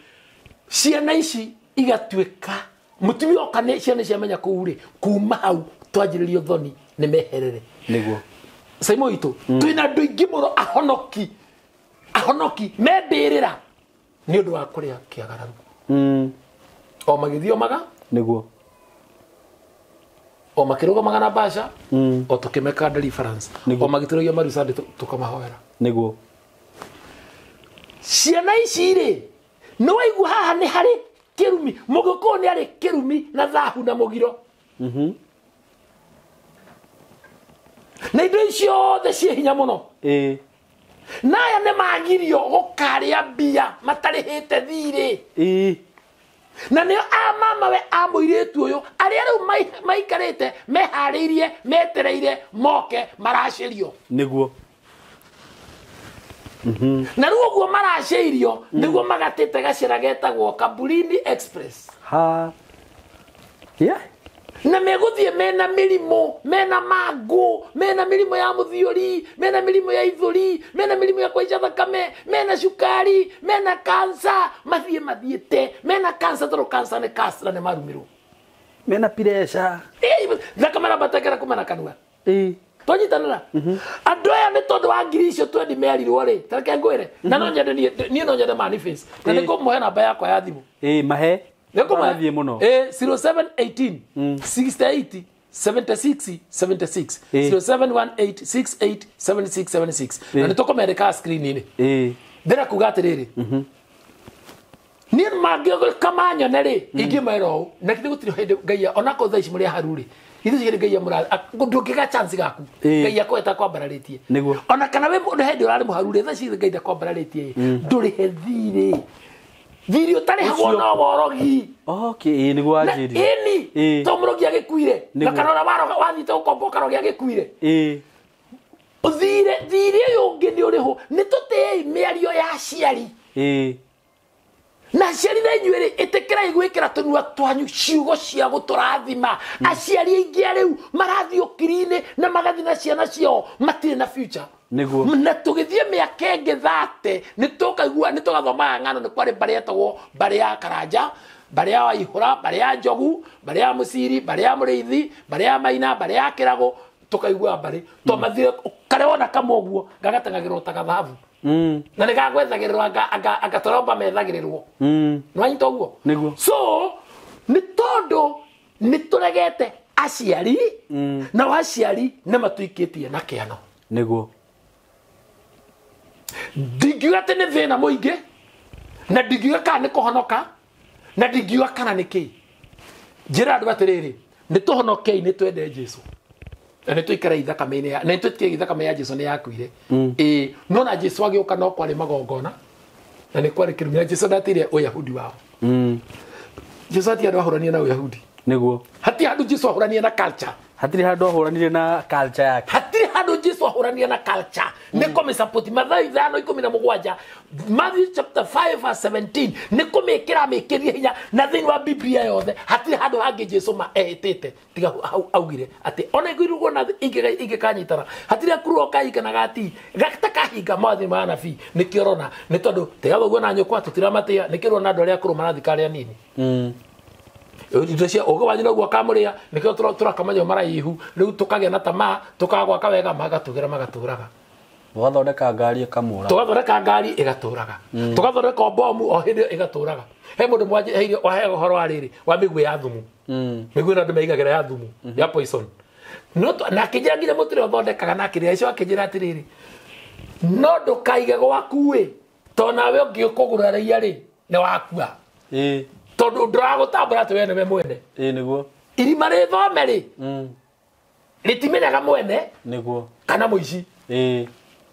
ciana ici igatuika mutumia okane ciana ciamenya kuuri kuma hau twanjiririo thoni ni meherere niguo saimo itu twina ndu ingi muno ahonoki mebirira ni undu wa kuria kiagararu o magithio maga niguo o makiruga magana basha o tukimeka deliverance o magitiragia marusande tukamahoera niguo ciana ici ri no waigu haha ni hari kirumi mugoko ni ari kirumi na thahu na mugiro na indo icio the cie hinya muno naya ne magirio gukaria mbia matarihite thiri na nio mama we amuiretu uyu aria riu maikarite mehariirie metereire moke maracirio niguo na riu uguo maracirio niguo magatite gacira getagwo Kabulini Express na meguthie mena mirimo mena mangu mena mirimo ya muthiori mena mirimo ya ithuri mena mirimo ya kwaica thakame mena cukari mena kansa mathiete mena kansa toro kansa ne kasra ne marumiro mena piresha thakame rabatekera kumana kanua twanyitanira andu aya ni tondu wa ngiri icio twendi merirwo ri tareke ngwire na no nyende ni no nyende manifest na niko muhe namba yakwa ya thimu mahe Nĩkũmathie mũno 0718 68 76 76 0718 68 76 76 na nĩtũkũmereka screen-inĩ ndĩra kuga atĩrĩrĩ ni mangio kamanya na ri ingimero na kithe gutiri hinde ngai ona ko thaici muri haruri ithu cigire ngai amura ndungiga chance gaku ngai akweta kwambararitie ona kana we mundu hinde urari muharuri thaici ngai ndakwambararitie nduri he thiri utari hagwo na borogi okay ni gwajiri ini to murogi agikuire na kana ora baro wathite ukomboka rogi agikuire thiri yungi ni uriho ni tutei miario ya ciari na ciari na inyuĩ rĩ ĩtĩkĩrai gwĩkĩra tũnua twanyu ciugo cia gũtũrathima aciari aingĩ rĩu marathiĩ ũkiri-inĩ na magathi na ciana ciao matirĩ na future na tũgĩthiĩ mĩaka ĩngĩ 30 nĩtũkaigua nĩtũgathomaga ng'ano nĩ kwarĩ mbarĩ yetagwo mbarĩ ya Karanja mbarĩ ya Waihũra mbarĩ ya Njogu mbarĩ ya Mũciri mbarĩ ya Mũrĩithi mbarĩ ya Maina mbarĩ ya Kĩrago tukaigua mbarĩ to mathire karona kama ũguo gagatengagĩrwo ta gathabu na nĩ gagwethagĩrĩrwo agatoromba methagĩrĩrwo nĩwanyita ũguo so nĩ tondũ nĩ tũregete aciari na aciari nĩ matũikĩtie na kĩano nĩguo ndingiuga atĩ nĩ thĩna mũingĩ na ndingiuga kana nĩ kũhonoka na ndingiuga kana nĩ kĩĩ njĩra andũ atĩrĩrĩ nĩ tũhonokei nĩ twende Jesũ na nĩ tũikara ithakame-inĩ ya na nĩ twĩtĩkie ithakame ya Jesũ nĩ yakuire no na Jesũ agĩũka no kwarĩ magongona na nĩ kwarĩ kĩrumi na Jesũ ndatĩire ũyahudi wao Jesũ hati andũ ahũrania na ũyahudi nĩguo hati handũ Jesũ ahũrania na culture hatirĩ handũ ahũranire na culture yake hatirĩ handũ Jesũ ahũrania na culture nĩ kũmĩsapoti Mathayo 5:17 Matthew chapter 5:17 nĩ kũmĩkĩra mĩkĩrie hinya na thĩinĩ wa Biblia yothe hatirĩ handũ hangĩ Jesũ ehĩtĩte tiga augire atĩ ona igũirũgwo na ingĩkanyitana hatirĩ akuruo kahinganaga ati gatakahinga mawatho ma anabii nĩkĩo ũrona nĩ tondũ tigathoguo na nyũkwa tũtiramatĩa nĩkĩo na andũ arĩa akũrũ marathi karĩa nini indo cia ũgĩ wanyu naguo akamũrĩa nĩkĩo tũrakamanya maraihu rĩu tũkagĩa na tamaa tũkagwaka wega magatũraga tũgathondeka ngari ĩkamũra tũgathondeka ngari ĩgatũraga tũgathondeka bomu o hĩndĩ ĩgatũraga he mũndũ mwanjĩrĩirie wahe ũhoro wa rĩrĩ wa mĩguĩ ya thumu mĩguĩ na andũ meigagĩra ya thumu ya poison no na akĩnjĩra nginya mũtũrĩ ũthondekaga na akĩrĩa icio akĩnjĩra atĩrĩrĩ no ndũkaige gwaku to nawe ũngĩkũgũra ria rĩ nĩ wakua tondu nduragutambura ati we niwe mwene niguo irima rithome ri ritimenyaga mwene niguo kana muici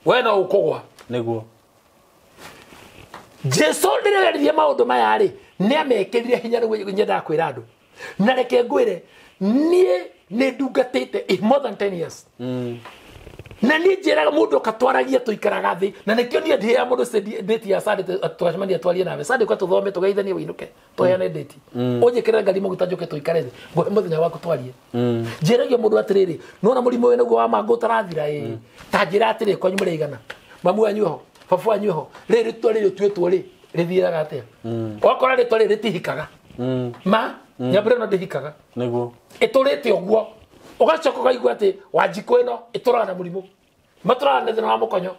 we no ukugwa niguo Jesũ ndĩrerithia maũndũ maya rĩ nĩ amekĩrire hinya nĩguo nyenda kwĩra andũ na reke ngwĩre niĩ nĩ ndungatĩte more than 10 years na niĩ njĩraga mũndũ katwaragia tũikaraga thĩ na nĩkĩo niĩ ndĩhea mũndũ ndĩti ya Sunday twacemania twarie nawe Sunday kwa tũthome tũgeithanie wĩinũke tũheane ndĩti ũnjĩkĩrĩre ngari mũguta njũke tũikare thĩ ngũhe mũthenya waku twarie njĩragia mũndũ atĩrĩrĩ nona mũrimũ wĩ naguo wa mangũ ũtarathira ta njĩra atĩrĩ kwanyu mũrĩigana mamu wanyu ho baba wanyu ho rĩrĩ rĩtwa rĩrĩ ũtuĩtwo rĩ rĩthiraga atĩa wakora rĩtwa rĩrĩ rĩtihikaga ma nyambĩrĩ no ndĩhikaga nĩguo ĩtũrĩte ũguo ugacoka ukaigua ati Wanjikũ ĩno ĩtũraga na mũrimũ matũraga na thĩna wa mũkonyo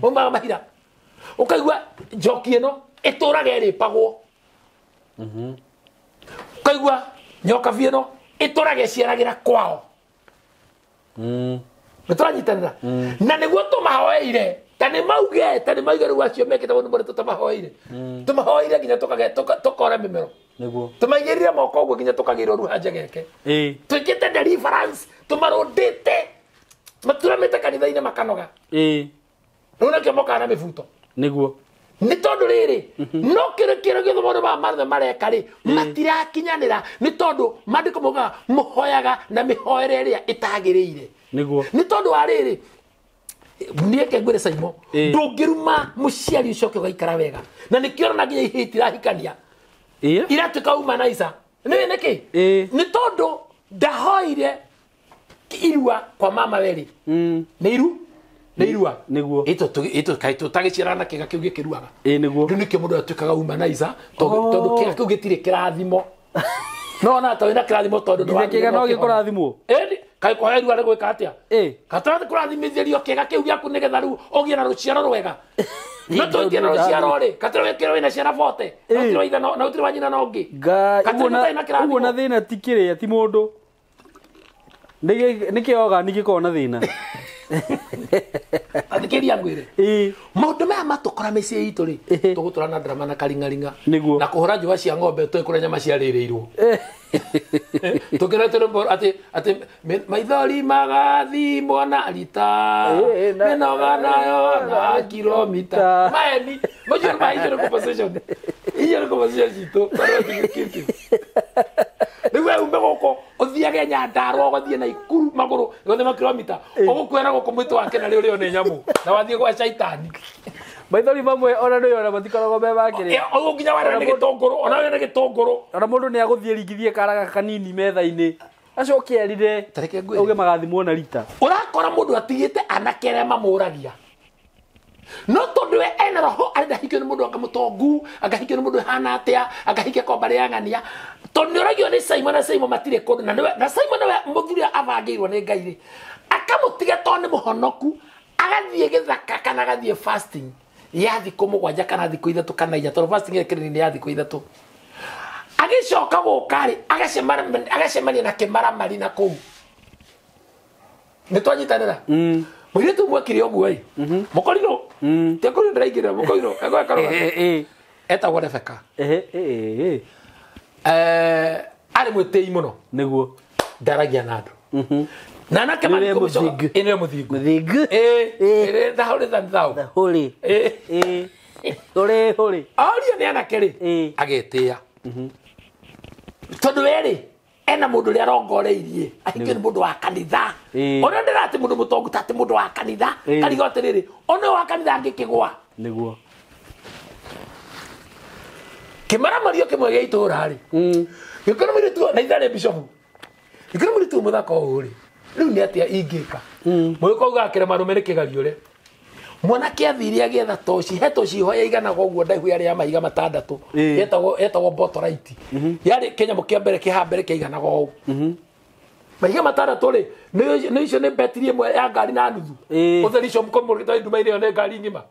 maumaga mahira ukaigua Njoki ĩno ĩtũraga ĩrĩpagwo ukaigua Nyokabi ĩno ĩtũraga ĩciaragĩra kwao nĩtũranyitanĩra na nĩguo tũmahoeire ta nĩ mauge rĩu acio mekĩte maũndũ marĩa tũmahoeire nginya tũkora mĩmero tũmaigĩrire moko ũguo nginya tũkagĩrwo ruhanja geke twĩkĩte deliverance tũmarũndĩte maturamĩte kanitha-inĩ makanoga rĩu nakĩo mokaga na mĩbuto nĩguo nĩ tondũ rĩrĩ no kĩrĩkĩro gĩothe maũndũ maya manothe mareka rĩ matirakinyanĩra nĩ tondũ maandĩko maugaga mũhoyaga na mĩhoere ĩrĩa ĩtagĩrĩire nĩ tondũ wa rĩrĩ niĩ ngwĩre Simon ndũngĩruma mũciari ũcoke ũgaikara wega na nĩkĩo ũrona nginya ihĩĩ itirahikania iratuĩka humanizer nĩkĩ nĩ tondũ ndahoire irua kwa mama werĩ nĩ irua nĩguo tũtagĩciarana kĩga kĩu gĩkĩruaga rĩu nĩkĩo mũndũ atuĩkaga humanizer tondũ kĩga kĩu gĩtirĩ kĩrathimo no na tawĩna kĩrathimo tondũ kĩga no gĩkũrathimwo kaĩ kũhoya irua rĩgwĩka atĩa katarathi kũrathimithĩrio kĩga kĩu gĩaku nĩgetha rĩu ũgĩe na rũciaro rwega no tũingĩ na rũciaro rĩ katĩra wĩkĩrwo wĩna ciana 40 na ũtirĩ wa nyina na ũngĩ ũguo na thĩna ti kĩrĩa ti mũndũ nĩkĩo ogani gĩkorwo na thĩna Athikiria ngwire maundu maya matukora micii itu ri tugutũra drama na karingaringa na kuhura njũa cia ng'ombe twĩkũrĩa nyama ciarĩrĩirwo tũkĩra tũrũmbo atĩ maithori magathimwo na rita mĩnoga nayo na kilomita maeni macio nĩ conversation iyo nĩ conversation citũ rĩu umbe gũkũ ũthiage Nyandarua ũgathiĩ Naikuru magũrũ gũthima kilomita ũgũkwĩra gũkũ mwĩtũ wake na rĩo rĩo nĩ nyamũ na wathiĩ gwa caitani maithori mamwe ona nĩ ona matikoragwo me makĩrĩ ũguo nginya warĩa nĩ gĩtũngũrũ ona wĩna gĩtũngũrũ ona mũndũ nĩ agũthiĩ ringithie karaga kanini metha-inĩ acoke erire auge magathimwo na rita ũrakora mũndũ atigĩte anake arĩa mamũragia no tondũ we ena roho arenda hikio nĩ mũndũ akamũtongu akahikio nĩ mũndũ hana atĩa akahikio komba rĩa ng'ania tondũ nĩ ũragio nĩ Simon na Simon matirĩ kũndũ na Simon we mũthuri abangĩirwo nĩ Ngai rĩ akamũtiga tondũ nĩ mũhonoku agathiĩ gĩthaka kana agathiĩ fasting ya thikũ mũgwanja kana thikũ ithatũ kana inya tondũ fasting ĩkĩrĩ nĩ ya thikũ ithatũ agĩcoka gũka rĩ agacemania na kĩmaramari na kũu nĩ twanyitanĩra mũirĩtu ũmwe kĩrĩ ũguo ĩ mũkorirũ tekũrĩ ndĩraingĩrĩra mũkorirũ etagwo Rebeka arĩ mwĩtĩi mũno nĩguo ndaragia na andũ na anake mũthingu orio nĩ anake rĩ agetĩĩa tondũ we rĩ ena mũndũ ũrĩa arongoreirie ahikio nĩ mũndũ wa kanitha ona ndĩra atĩ mũndũ mũtongu ta atĩ mũndũ wa kanitha karigo atĩrĩrĩ ona wa kanitha angĩkĩgwa nĩguo kĩmaramario kĩmwe gĩa itũũra rĩ gĩkorwo mũirĩtu na itharĩ bishopu gĩkorwo mũirĩtu mũthaka ũũ rĩ rĩu nĩ atĩa ingĩka mũgĩkorwo gakĩra marũme nĩ kĩgario rĩ mwanake athire agĩetha toci he toci ihoya iganaga ũguo ndaihu yarĩ ya mahiga matandatũ yetagwo Botolite yarĩ kĩnyamũ kĩa mbere kĩha mbere kĩaiganaga ũũ mahiga matandatũ rĩ nĩ icio nĩ betiri ĩmwe ya ngari na nuthu ũtheri icio mũkomũrĩte nduma-inĩ ĩyo nĩ ngari ng'ima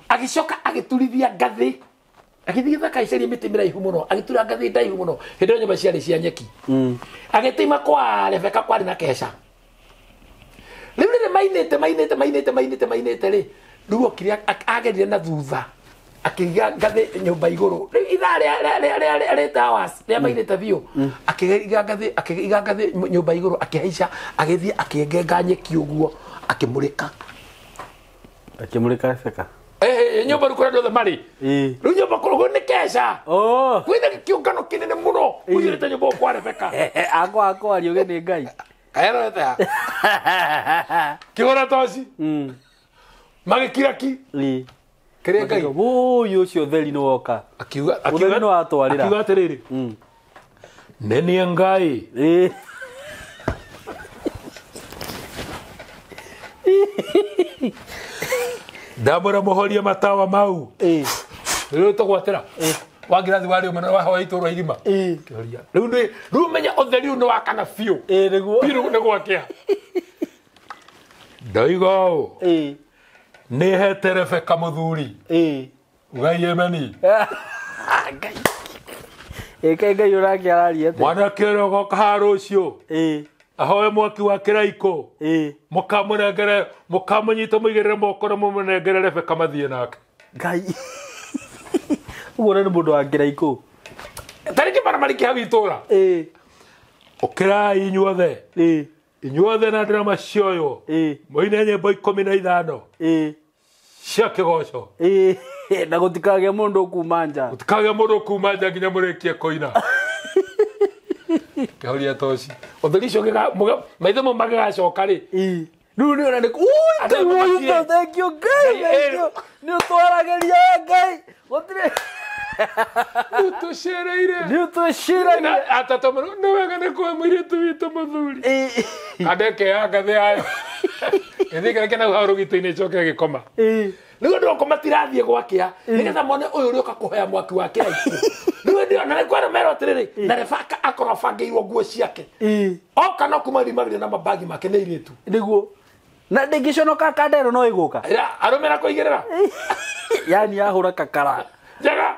agĩcoka agĩturithia ngathĩ agĩthiĩ gĩthaka icarie mĩtĩ mĩraihu mũno agĩtura ngathĩ ndaihu mũno hĩndĩ ĩyo nyũmba ciarĩ cia nyeki agĩtĩima kwa Rebeka kwarĩ na keca rĩu rĩrĩ mainĩte rĩ rĩu okire agerire na thutha akĩiga ngathĩ nyũmba igũrũ rĩu ithaa rĩa hours rĩa mainĩte biũ akĩiga ngathĩ nyũmba igũrũ akĩhaica agĩthiĩ akĩengenga nyeki ũguo akĩmũrĩka Rebeka nyũmba rĩu kũrĩa andũ othe marĩ rĩu nyũmba kũrũgũ nĩ keca kwĩna kĩũngano kĩnene mũno ũigĩrĩte nyũmba kwa Rebeka akwa ariũge nĩ Ngai kaerete kĩgora toci magĩkira ki kĩrĩa Ngai ũyũ ũcio ũtheri nĩ woka ũtheri nĩ watwarĩra akiuga atĩrĩrĩ nene Ngai ndamũra mũhorie matawa mau rĩu tũgwatĩra wangirathi warĩ ũmwe wahoya itũũra irima rĩu menya ũtheri nĩ wakana biũ biũ nĩ gwakĩa ndoiga ũũ nĩ hete Rebeka mũthuri Ngai emeni Ngai ũrake araria atĩ mwanake ũrĩa ũgoka haha rũciũ ahoe mwaki wa kĩraiko mũkamũnyita mũigĩrĩre moko na mũmũnengere Rebeka mathiĩ nake Ngai ũguo nĩ mũndũ wa kĩraiko tarĩ kĩmaramari kĩa hau itũũra ũkĩrai inyuothe na ndrama cioywo mũine nyĩmbo 15 cia kĩgoco na gũtikagĩa mũndũ ũkuuma nja nginya mũrĩkie kũina kĩhoria toci ũtheri ũcio maitho mau magĩgacoka rĩ rĩu nĩ ona thank you Ngai nĩ ũtwaragĩria Ngai gũtirĩ nĩ ũtũcereire atatũmĩrwo nĩ wega nĩ kuoya mũirĩtu witũ mũthuri kandeke ya ngathĩ yayo gĩthiĩ kĩreke nau hau rũgito-inĩ ĩcoke gĩkoma rĩu andũ akwa matirathiĩ gwakĩa nĩgetha mone ũyũ ũrĩa ũka kũhoya mwaki wa kĩraiko rĩu ndio na nĩkwĩra merwo atĩrĩrĩ na Rebeka akorwo abangĩirwo nguo ciake oka no kuma rimagire na mabagi make nĩ irĩtu nĩguo na ndĩngĩconoka kandero no ĩgũka arũmĩra kũigĩrĩra yani yahũra kakara njega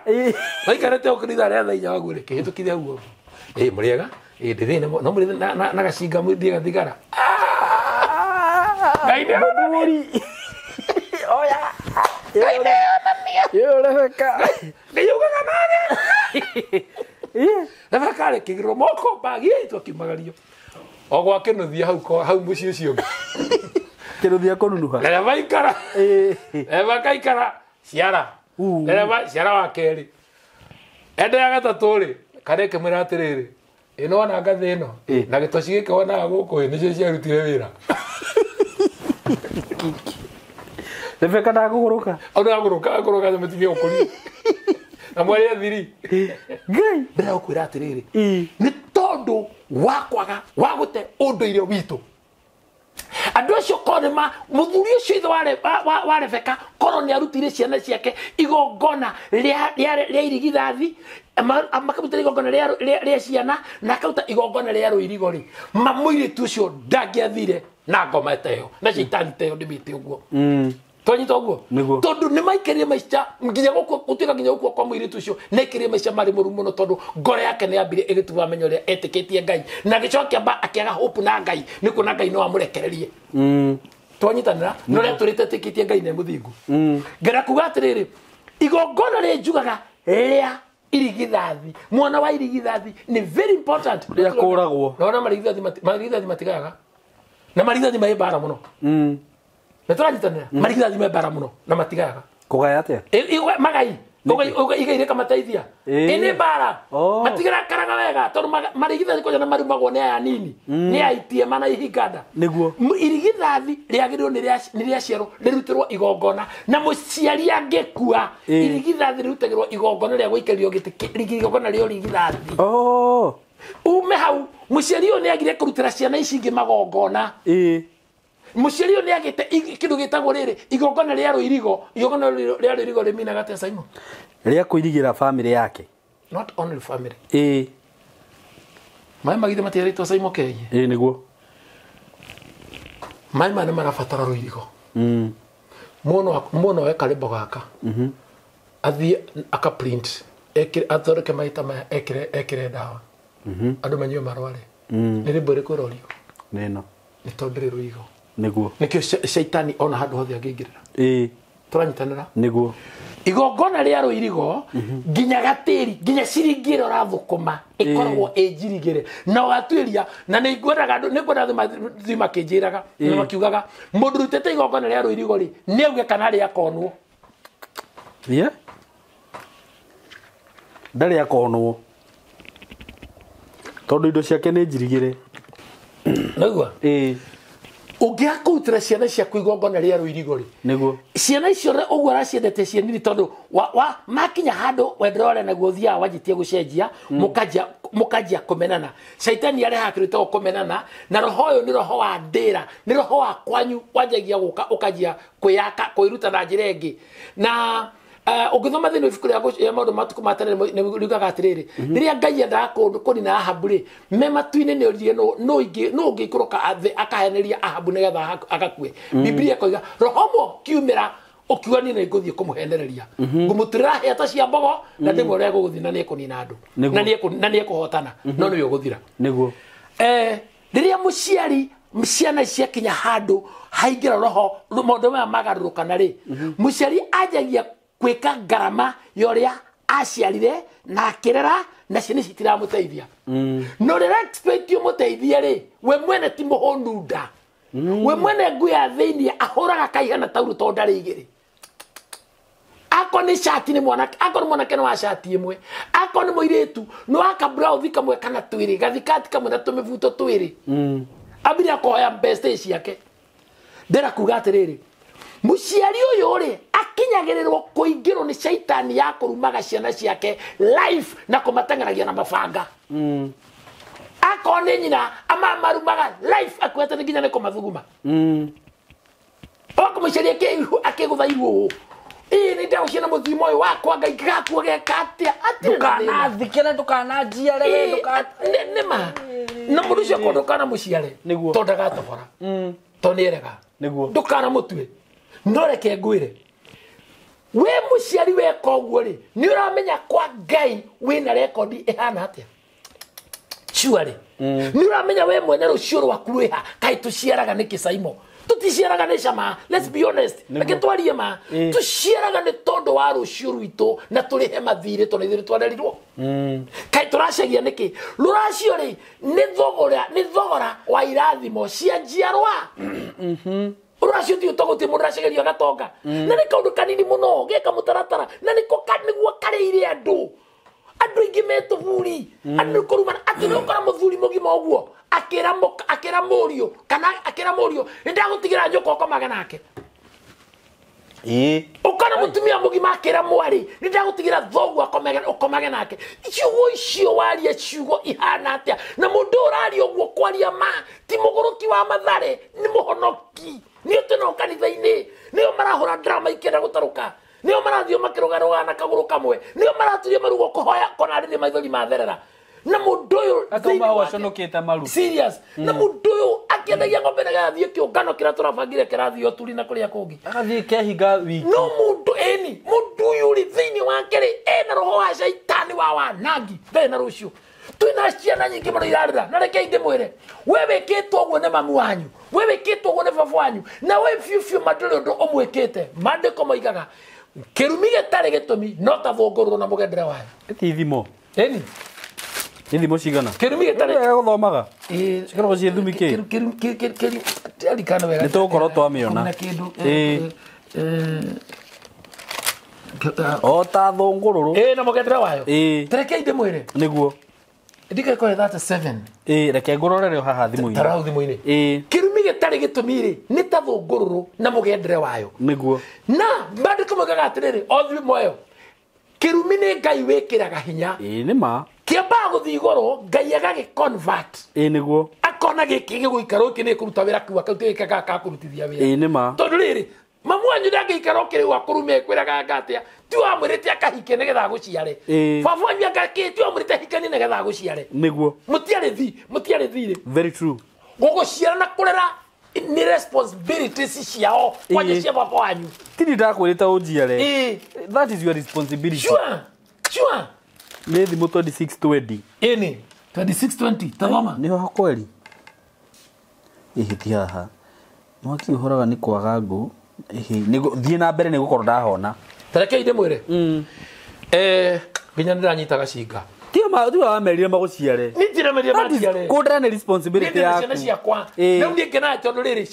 waikarĩte ũkĩritha rĩa thaa inya waguo rĩ kĩhĩtũkire hau mũrĩega ndĩthĩ no mũrĩ na gacinga mũthiĩ gathigara Ngai nĩ mũthuri. Oya. Ngai nĩ onania. Yo Rebeka. Nĩ yugaga nage. Rebeka rekĩgĩrwo moko mbagi twakimagario. O gwake nuthia hau mũciĩ ũcio ũngĩ. Kĩnuthia kũnunuha. Reba ikara. Rebeka ikara. Ciara. Reba ciara wa kerĩ. Ende ya gatatũ rĩ, kareke mwĩra atĩrĩrĩ. Ĩno ona ngathĩ ĩno. Na gĩtoci gĩkĩ wonaga gũkũ nĩcio ciarutire wĩra. Rebeka ndagũgũrũka. Ona agũrũka mũtingi ũkũria. Na mwari athiri. Ngai. Ndĩrakwĩra atĩrĩrĩ. Nĩ tondũ wa kwaga wa gũte ũndũire witũ. Andũ acio konema mũthuri ũcio ithe wa Rebeka korwo nĩ arutire ciana ciake igongona rĩa irigithathi makaruta igongona rĩa ciana na akaruta igongona rĩa rũirigo rĩ mamũirĩtu ũcio ndangĩathire na ngoma ĩteyo na shaitani teyo ndĩmĩte ũguo twanyita ũguo tondũ nĩ maikĩrire maica nginya gũtuĩka nginya gũkua kwa mũirĩtu ũcio nĩ aikĩrire maica marĩ mũru mũno tondũ ngoro yake nĩ yambire ĩgĩtuba amenyo ũrĩa etĩkĩtie Ngai na gĩcokia akĩaga hope na Ngai nĩ kuona Ngai no amũrekererie twanyitanĩra no rĩa tũrĩte etĩkĩtie Ngai nĩ mũthingu ngera kuga atĩrĩrĩ igongona rĩa njugaga rĩa irigithathi mwana wa irigithathi nĩ very important rĩa kũragwo no marigithathi matigaga na marigithathi maĩ mbara mũno na tũranyitanĩra marigithathi maĩ mbara mũno na matigaga kũgaya atĩa magai igaire kamateithia ĩnĩ mbara matigĩra karaga wega tondũ marigithathi kũja na marumagwo nĩ aya nini nĩ aitie mana ihinganda nĩguo irigithathi rĩagĩrĩrwo nĩ rĩaciarwo rĩrutĩrwo igongona na mũciari angĩkua irigithathi rĩrutagĩrwo igongona rĩa gũikario gĩtĩ igongona rĩa irigithathi ume hau mũciari ũyũ nĩ agire kũrutĩra ciana ici ingĩ magongona mũciari ũyũ nĩ agĩte kĩndũ gĩtagwo rĩrĩ igongona rĩa rũirigo igongona rĩa rũirigo rĩminaga atĩa Simon rĩa kũirigĩra family yake not only family maĩ magithe matiarĩtwo Simon Kei nĩguo maĩ mane marabatara rũirigo mũno eka rĩmbo gaka athiĩ aka print athondeke maita maya ekĩre ndawa andũ manyue marware nĩ rĩmbo rĩkũ rũirigo nĩno nĩ tondũ rĩ rũirigo nĩguo nĩkĩo shaitani ona handũ hothe angĩingĩrĩra tũranyitanĩra nĩguo igongona rĩa rũirigo nginya gatĩri nginya ciringi ĩrĩa ũrathũkũma ĩkoragwo ĩnjirigĩre na watuĩria na nĩ ngwenda thĩ makĩnjĩraga na makiugaga mũndũ rutĩte igongona rĩa rũirigo rĩ nĩ auge kana rĩa konwo ndarĩ akonwo tondũ indo ciake nĩ njirigĩre naigua ũngĩaga kũrutĩra ciana ciaku igongona rĩa rũirigo rĩ nĩguo ciana icio ũguo araciendete cianini tondũ makinya handũ wenderore naguo thiaga wanjitie gũcenjia mũkanjia kũmenana shaitani arehaga kĩndũ gĩtagwo kũmenana na roho ũyũ nĩ roho wa ndĩra nĩ roho wa kwanyu wanjagia gũka ũkanjia kwĩruta na njĩra ĩngĩ na ũngĩthoma thĩinĩ wa ibuku rĩa maũndũ matukũ ma tene nĩ riugaga atĩrĩrĩ rĩrĩa Ngai endaga kũnina Ahabu rĩ me matu-inĩ nĩ orire no ũngĩikũrũka thĩ akaheneria Ahabu nĩgetha agakue Biblia ĩkoiga roho ũmwe kiumĩra ũkiuga niĩ nĩngũthiĩ kũmũhenereria ngũmũturĩra hĩa ta cia mbogo na ndĩmwe ũrĩa gũgũthiĩ na nĩekũnina andũ na nĩekũhotana no nĩwe ũgũthira nĩguo rĩrĩa mũciari ciana ciakinya handũ haingĩra roho maũndũ maya magarũrũkana rĩ mũciari anjagia kwĩka ngarama yoria aciarire na akĩrera na ciana citiramũteithia no rĩrĩa expect mũteithie rĩ we mwene ti mũhũnu nda we mwene ngui ya thĩinĩ ahũraga kaigana tauro tondũ ndarĩ igĩrĩ ako nĩ shati nĩ mwanake ako nĩ mwanake no wa shati ĩmwe ako nĩ mũirĩtu no aka blouse kamwe kana twĩrĩ gathikati kamwe na tũmĩbuto twĩrĩ ambire akoya best ciake ndĩra kuga atĩrĩrĩ mũciari ũyũ rĩ akinyagĩrĩrwo kũingĩrwo nĩ shaitani ya kũrumaga ciana ciake life na kũmateng'eragia na mabanga ako nĩ nyina amarumaga life akwete nĩ nginya nĩ kũmathuguma mũciari akĩgũtha iruo nĩ ndagũciana mũthimo ũyũ wakwa Ngai gakuo geka atĩa ndũkanathikĩre ndũkananjiare nĩma na mũndũ ũcio ko ndũkanamũciare tondũ ndagatobora tondũ nĩerega ndũkanamũtue no reke ngwĩre we mũciari weka ũguo rĩ nĩ ũramenya kwa Ngai wĩna rekondi ĩhana atĩa surely nĩ ũramenya we mwene rũciũ rwaku rwĩha kaĩ tũciaraga nĩkĩ Simon tuticiaraga nä cama, let's be honest, reke twarie ma, tuciaraga nä tondå wa rũciũ rwitũ na tũrĩ he mathirĩ tondũ ithuĩ twarerirwo kaĩ tũracagia nĩkĩ rũracio rĩ nĩ thogora wa irathimo cia njiarwa rũracio ti ũtogũtĩ mũndũ ũracagerio agatonga na nĩ kaũndũ kanini mũno geka mũtaratara na nĩguo karĩire andũ aingĩ metũburi andũ kũrumana atĩ nĩ ũkora mũthuri mũgima ũguo akĩra mũriũ kana akĩra mũriũ nĩ ndagũtigĩra njoka ũkomaga nake ũkona mũtumia mũgima akĩra mwarĩ nĩ ndagũtigĩra thoguo ũkomage nake ciugo icio waria ciugo ihana atĩa na mũndũ ũraria ũguo kwaria ma ti mũgũrũki wa matharĩ nĩ mũhonoki nĩ ũteno kanitha-inĩ nĩo marahũra drama ikĩenda gũtarũka nĩo marathiĩ makĩrũgarũga na kagũrũ kamwe nĩo maraturia marugo kũhoya konarĩrĩ maithori matherera na mũndũ ũyũ serious na mũndũ ũyũ akĩendagia ng'ombe na gathiĩ kĩũngano kĩrĩa tũrabangire kĩrathiĩ oturi na kũrĩa kũngĩ agathiĩ kehinga wiki no mũndũ mũndũ ũyũ rĩ thĩinĩ wake rĩ ena roho wa caitani wa wanangi thĩna rũciũ twĩna ciana nyingĩ mũno irarĩra na rekei ndĩmwĩre we wĩkĩtwo ũguo nĩ mamu wanyu we wĩkĩtwo ũguo nĩ baba wanyu na we biũ mandũrĩ ũndũ ũmwĩkĩte maandĩko moigaga kĩrumi gĩtarĩ gĩtũmi no ta thũngũrũrũ na mũgendere wayo ti thimo nĩ thimo cigana kĩrumi gĩtarĩ gũthomaga cikoragwo ciĩ thumi kĩ nĩ tũgũkorwo twamĩona o ta thũngũrũrũ na mũgendere wayo terekei ndĩmwĩre nĩguo ndikekore 37 reke ngũrorere haha thimũ-inĩ tarau thimũ-inĩ kĩrumi gĩtarĩ gĩtũmi rĩ nĩ ta thũngũrũrũ na mũgendere wayo nĩguo na maandĩko moigaga atĩrĩrĩ o thimũ muoyo kĩrumi nĩ Ngai wĩkĩraga hinya nĩ ma kĩambaga gũthiĩ igũrũ Ngai agagĩconvert nĩguo akona gĩkĩ gĩgũikara gĩkĩ nĩ kũruta wĩra kiuga kau tĩ gĩka gakũrutithia wĩra nĩ ma tondũ rĩrĩ mamu wanyu ndangĩikara ũkĩrĩ akũrume kwĩraga atĩa ti wamwĩrĩte akahike nĩgetha agũciare baba wanyu ti wamwĩrĩte hikanie nĩgetha agũciare nĩguo mũtiarĩ thirĩ very true gũgũciara na kũrera nĩ responsibilities ciao kwanja cia baba wanyu tini ndakwĩrĩte ũnjiare that is your responsibility sure nĩ thimũ 2620 ĩnĩ 2620 tathoma nĩho hakweri ihĩti haha mwaki ũhoraga nĩ kwaga ngũ thiĩ na mbere nĩ gũkorwo ndahona tarekei ndĩmwĩre nginya nĩndanyita gacinga tiwa wamerire magũciare kũndera nĩ responsibility yaku ciana ciakwa rĩu niĩ ngenaga tondũ rĩrĩ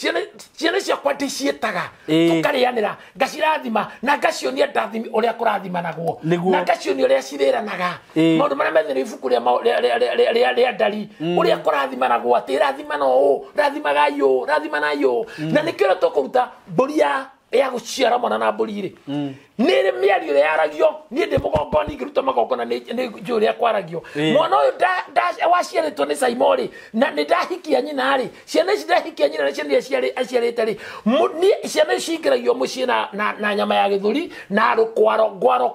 ciana ciakwa ndĩciĩtaga tũkarĩanĩra ngacirathima na ngacionia ndathimi ũrĩa kũrathimanagwo na ngacionia ũrĩa cirĩranaga maũndũ marĩa methĩrwo ibuku rĩa ndari ũrĩa kũrathimanagwo atĩ rathimana ũũ rathimaga yũ rathimana yũ na nĩkĩo tũkũruta mbũri ya gũciara mwana na mbũri rĩ nĩrĩ mĩario ĩrĩa yaragio niĩ ndĩ mũgongoni ngĩruta magongona nĩ njũĩ ũrĩa kwaragio mwana ũyũ waciarĩtwo nĩ Simon rĩ na nĩ ndahikia nyina rĩ ciana ici ndahikia nyina nĩ ciana iria aciarĩte rĩ ciana ici ingĩragio mũciĩ na nyama ya gĩthũri na ngwaro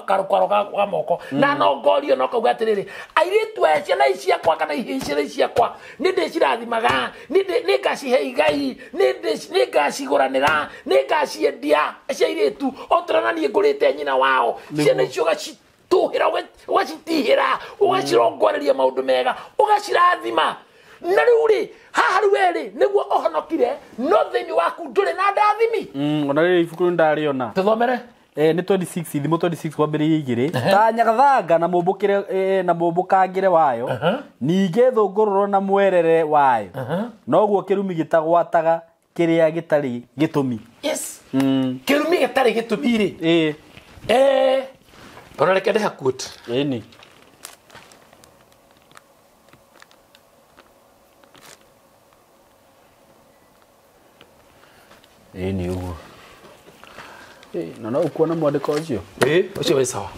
karũkwaro ka moko na nongorio no kauga atĩrĩrĩ airĩtu aya ciana ici ciakwa kana ciana ici ciakwa nĩ ndĩcirathimaga nĩ ngacihe igai nĩ ngacigũranĩra nĩ ngaciendia cia airĩtu otorana niĩ ngũrĩte nyina wao ciana icio ũgacituhĩra ũgacitihĩra ũgacirongoreria maũndũ mega ũgacirathima na rĩu rĩ haha rĩu rĩ nĩguo ũhonokire no thĩinĩ waku ndũrĩ na ndathimi ona rĩrĩ ibuku nĩ ndarĩona tũthomere nĩ 26 thimũ 26 kwambĩrĩria igĩrĩ ta nyagathanga na mũmbũkangĩre wayo ningĩ thũngũrũrũ na mwerere wayo noguo kĩrumi gĩtagwataga kĩrĩa gĩtarĩ gĩtũmi kĩrumi gĩtarĩ gĩtũmi rĩ ona reke ndĩha quote ĩni ĩni ũguo na no ũkuona mwandĩko ũcio ũcio wĩ sawa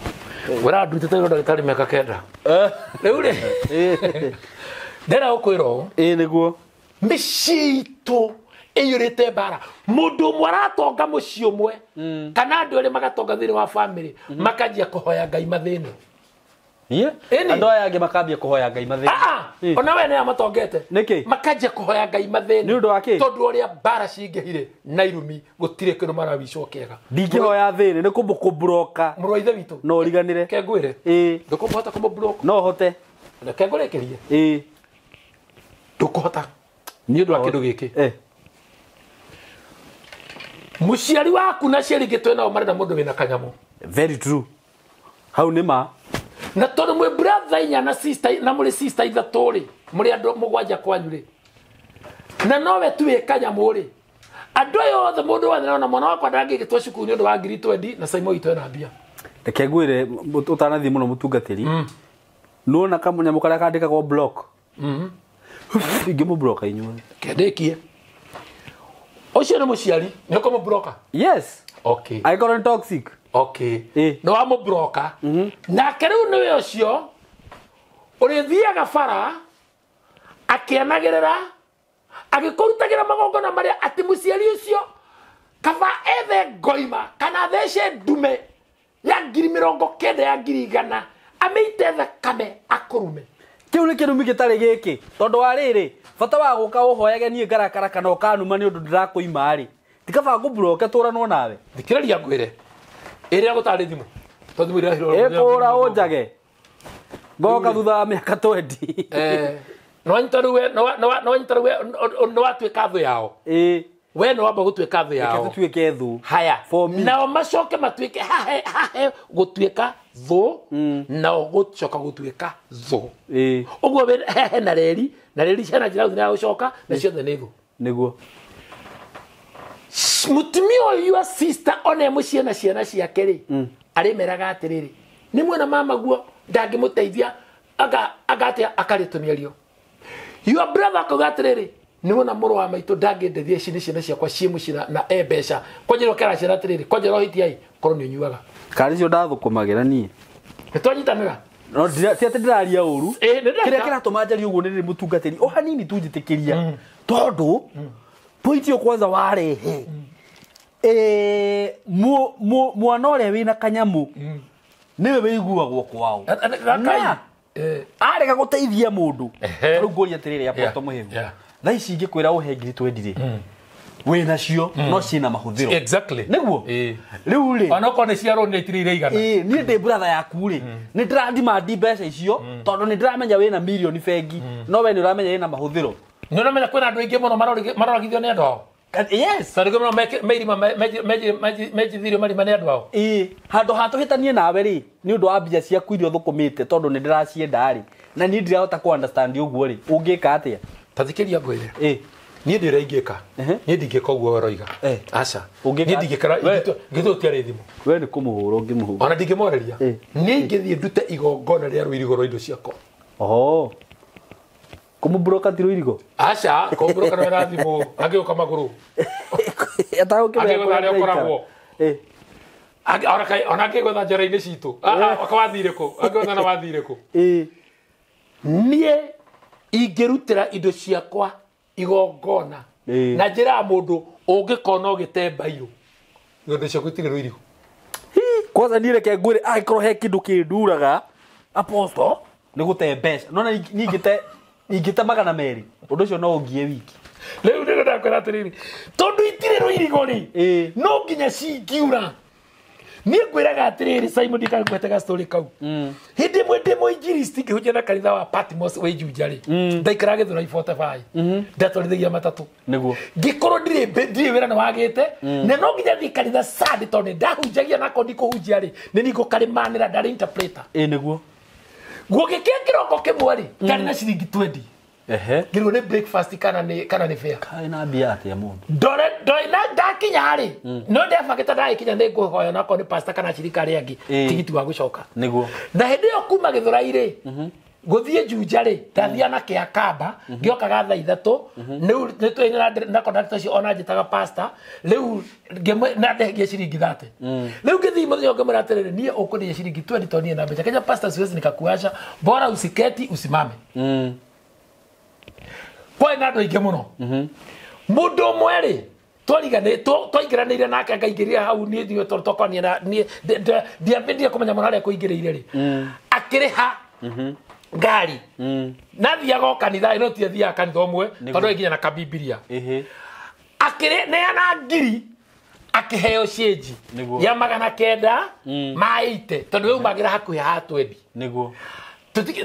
wĩra ndutĩte ndagĩtarĩ mĩaka 9 rĩu rĩ ndĩra ũkwĩra ũũ nĩguo mĩciĩ itũ ĩiyũrĩte mbara mũndũ ũmwe aratonga mũciĩ ũmwe kana andũ erĩ magatonga thĩinĩ wa bamĩrĩ makanjia kũhoya Ngai mathĩna andũ aya angĩ makambia kũhoya Ngai mathĩna ona we nĩ amatongete nĩkĩ makanjia kũhoya Ngai mathĩna nĩ ũndũ wa kĩ tondũ ũrĩa mbara cingĩhire na irumi gũtirĩ kĩndũ marawicokega ndingĩhoya thĩna nĩ kũmbũkũmburoka mũrũ wa ithe witũ no ũriganĩre ke ngwĩre ndũkũhota kũmbũburoka no hote reke ngũrĩkĩrie ndũkũhota nĩ ũndũ wa kĩndũ gĩkĩ muciari waku na ciari gitwe nao marenda mundu wina kanyamu. Very true. Hau nima na tondu mwe brother inya na sister na muri sister ithatu ri muri andu mugwanja kwanyu ri na nowe tuwe kanyamu ri andu yo the mundu wothe na mwana wakwa ndangigitwa cukuru ni undu wa ngiri 20 na saimo itwe na mbia reke ngwire utanathi muno mutungatiri nona kamunyamu karia kandikagwo block ingimu block inyuo kendekie ocio ni muciari ni ko mu blocker. Yes. Okay. I got toxic. Okay. No amo broker. Na keru niwe ocio uri thiaga bara akianagerera agikurutagira magongona maria ati muciari ucio kaba ethe ngoima kana thece ndume ya 70,000 ya 100,000 ameite thakame akurume. Kiu ni kirumi gitari giki tondu wa riri bata wa guka uhoyage nie ngarakara kana ukanuma ni undu ndirakuima ri tikaba ngubroke turano nawe thikiraria ngwire iria gutari thimu tondu mwira hiro ekura unjage ngoka thutha wa miaka 20 no antaruwe no antaruwe no atwika thu yao we no wamba gutwika thu yao tutuike thu haya nao macoke matwike hahe gutwika thu nao gucoka gutwika thu uguo hehe na reri ciana njira thina gucoka na ciothe ni thu niguo mutumio your sister one mucie na ciana ciake ri ari meraga atiriri ni mwana mama guo ndangimuteithia agatia akaritumierio your brother akagatiriri ni mwana muru wa maitu ndangindethia ciana ciakwa ciemucira na ebesha kwajero kera ciana atiriri kwajero hitiai korwo ni nyuaga kari cio ndathukumagira nie nitwanyitanira no ti ati ndiraria uru kiria kiratuma njari uguo ni mutungatiri o hanini tunjitikiria tondu point yo kwanza warehe mwana uria wina kanyamu niwe wiguagwo kwao arega guteithia mundu riu ngoria atiriri ya poto muhimu tha ici ingikwira uhe ngiri 20 wina cio no cina mahuthiro exactly niguo riu ri ona ko ne ciaro ne itirire igana ni ndi brother yaku ri ni ndirathima ndi mbeca icio tondu ni ndiramenya wina milioni bengi no we ni uramenya wina mahuthiro ni uramenya kwina andu aingi muno maroragithio ni andu ao. Yes. Sari gono meji thirio mari mane andu ao. Handu hatuhitanie nawe ri ni undu wa mbia ciaku irio thukumite tondu ni ndiracienda ri na ni ndirahota ku understand uguo ri ungika atia tathikiria ngwire ni ndira ingika ni ndingika uguo roiga aca ni ndingikara ngithutia thimu we ni kumuhura ungimuhura ona ndingimoreria ni ngithie ndute igongona ria ruirigo rwa indo ciako kumubroka tiro irigo aca kumubroka na thimu agiuka maguru atagukira koragwo ona ngigwetha njara-ini citu akawathire ku angigwetha na wathire ku nie ingirutira indo ciakwa igongona na njira mundu ungikona ugite mbairo indo ciaku itire ruirigo kwanza nire ke ngwire aikorwo he kindu kinduraga apostle ni gute mbeca nona ingite magana meri undu cio no ungie wiki riu ndio ndakwira atiriri tondu itire ruirigo ri no nginya cingiura ni ngwiraga atiriri Simon ndikakwetega story kau hindi mwende muinjiristi ngihunjia na kanitha wa Patmos wa Ijunjari ndaikara githura 45 ndatwarithagia matatu niguo ngikorwo ndiri wira na wagite na no nginya thi kanitha sad tondu ndahunjagia na kondi kuhunjia ri ni ningo karimanira ndari interpreter niguo gugikia kiroko kimwe ri kari na ciringi 20 ngirwo ni breakfast kana ni fair kai na bia atia mundu ndore na ndakinya ri no ndebagita ndakinya ni nguhoya na ko ni pastor kana cirikari angi tigiti wa gucoka niguo na hindi yo kuma githurai ri guthie Junja ri ndathia na kia kamba ngiokaga thaa 3 riu nitwina na conductor cio ona njitaga pastor riu na ndegia ciringi 30 riu ngithi muthenya ngamura atiriri nie ukuria ciringi 20 toni na mbeca Kenya pastor siwezi nikakuacha bora usiketi usimame kwa na andu aingi muno mundu mweri twaingiranire nake ngaingirira hau ni thio tokoni na ni ndiambendia kumenya munare kuingiriire ri akiriha ngari nathiaga kanitha ino tiathiaga kanitha umwe tondu nginya na kabibilia akire neana ngiri akiheo sheji ya 900 maite tondu we umagira hakuhi ha 20 niguo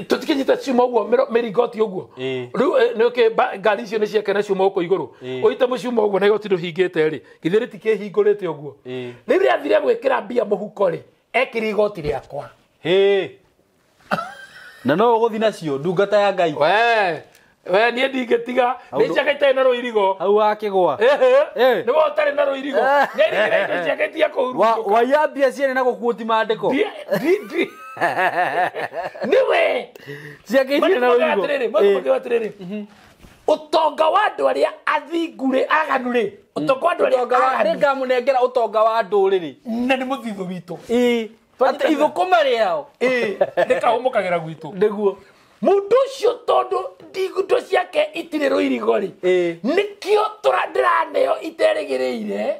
tutikinyita ciuma uguo merigoti uguo riu nioke ngari icio ni ciakena ciuma uko iguru uite muciuma uguo na igoti nduhingite ri githiri tikihingurite uguo riu ri athire gwikira mbia muhuko ri ekiri igoti riakwa na no uguthi nacio ndungata ya Ngai we nie ndingitiga ni ciakaite na ruirigo hau akigwa ni wo tari na ruirigo ni ciakaitia kuhuru wa yambia ciene na gukuoti mandiko niwe ciakaitie na ruirigo atiriri utonga wa andu aria athingure aganure utonga wa andu aria ngamunengera utonga wa nduriri na ni muthithu witu ati ithukuma riao nikahumukagira gwitu niguo mundu ucio tondu ndigundo ciake itire ruirigo ri nikio ndiraneo iterigiriire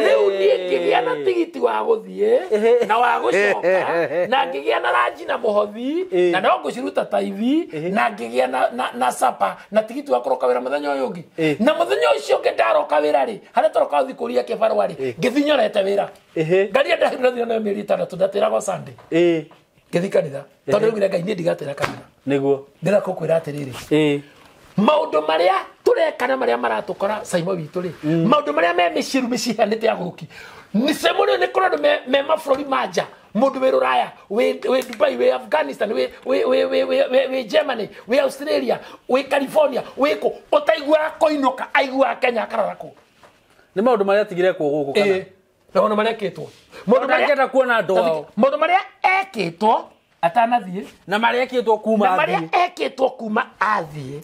riu nie ngigia na tigiti wa guthie na wa gucoka na ngigia na ranji na muhothi na no nguciruta taithi na ngigia na sapa na tigiti wa kuroka wira muthenya uyu ungi na muthenya ucio ngendaroka wira ri haria toroka uthikuria kibarua ri ngithinyorete wira ngaria ndahirathira na meri 6 ndatirago Sunday ngithikanitha tondu ngire Ngai nie ndigatira kanitha niguo ndira kukwira atiriri maundu maria turekana maria maratukora saimo witu ri maundu maria me mishiru mishihanite aguruki ni semone ne korado me mafrori maja mundu we Ruraya we Dubai we Afghanistan we Germany we Australia we California we ko otaigua koinoka aigua Kenya kararako ni maundu maria tigire ku guku kana maundu maria ketwo mundu maria kuona andu wao maundu maria eketwo atanathie na maria eketwo kuma na maria eketwo kuma athie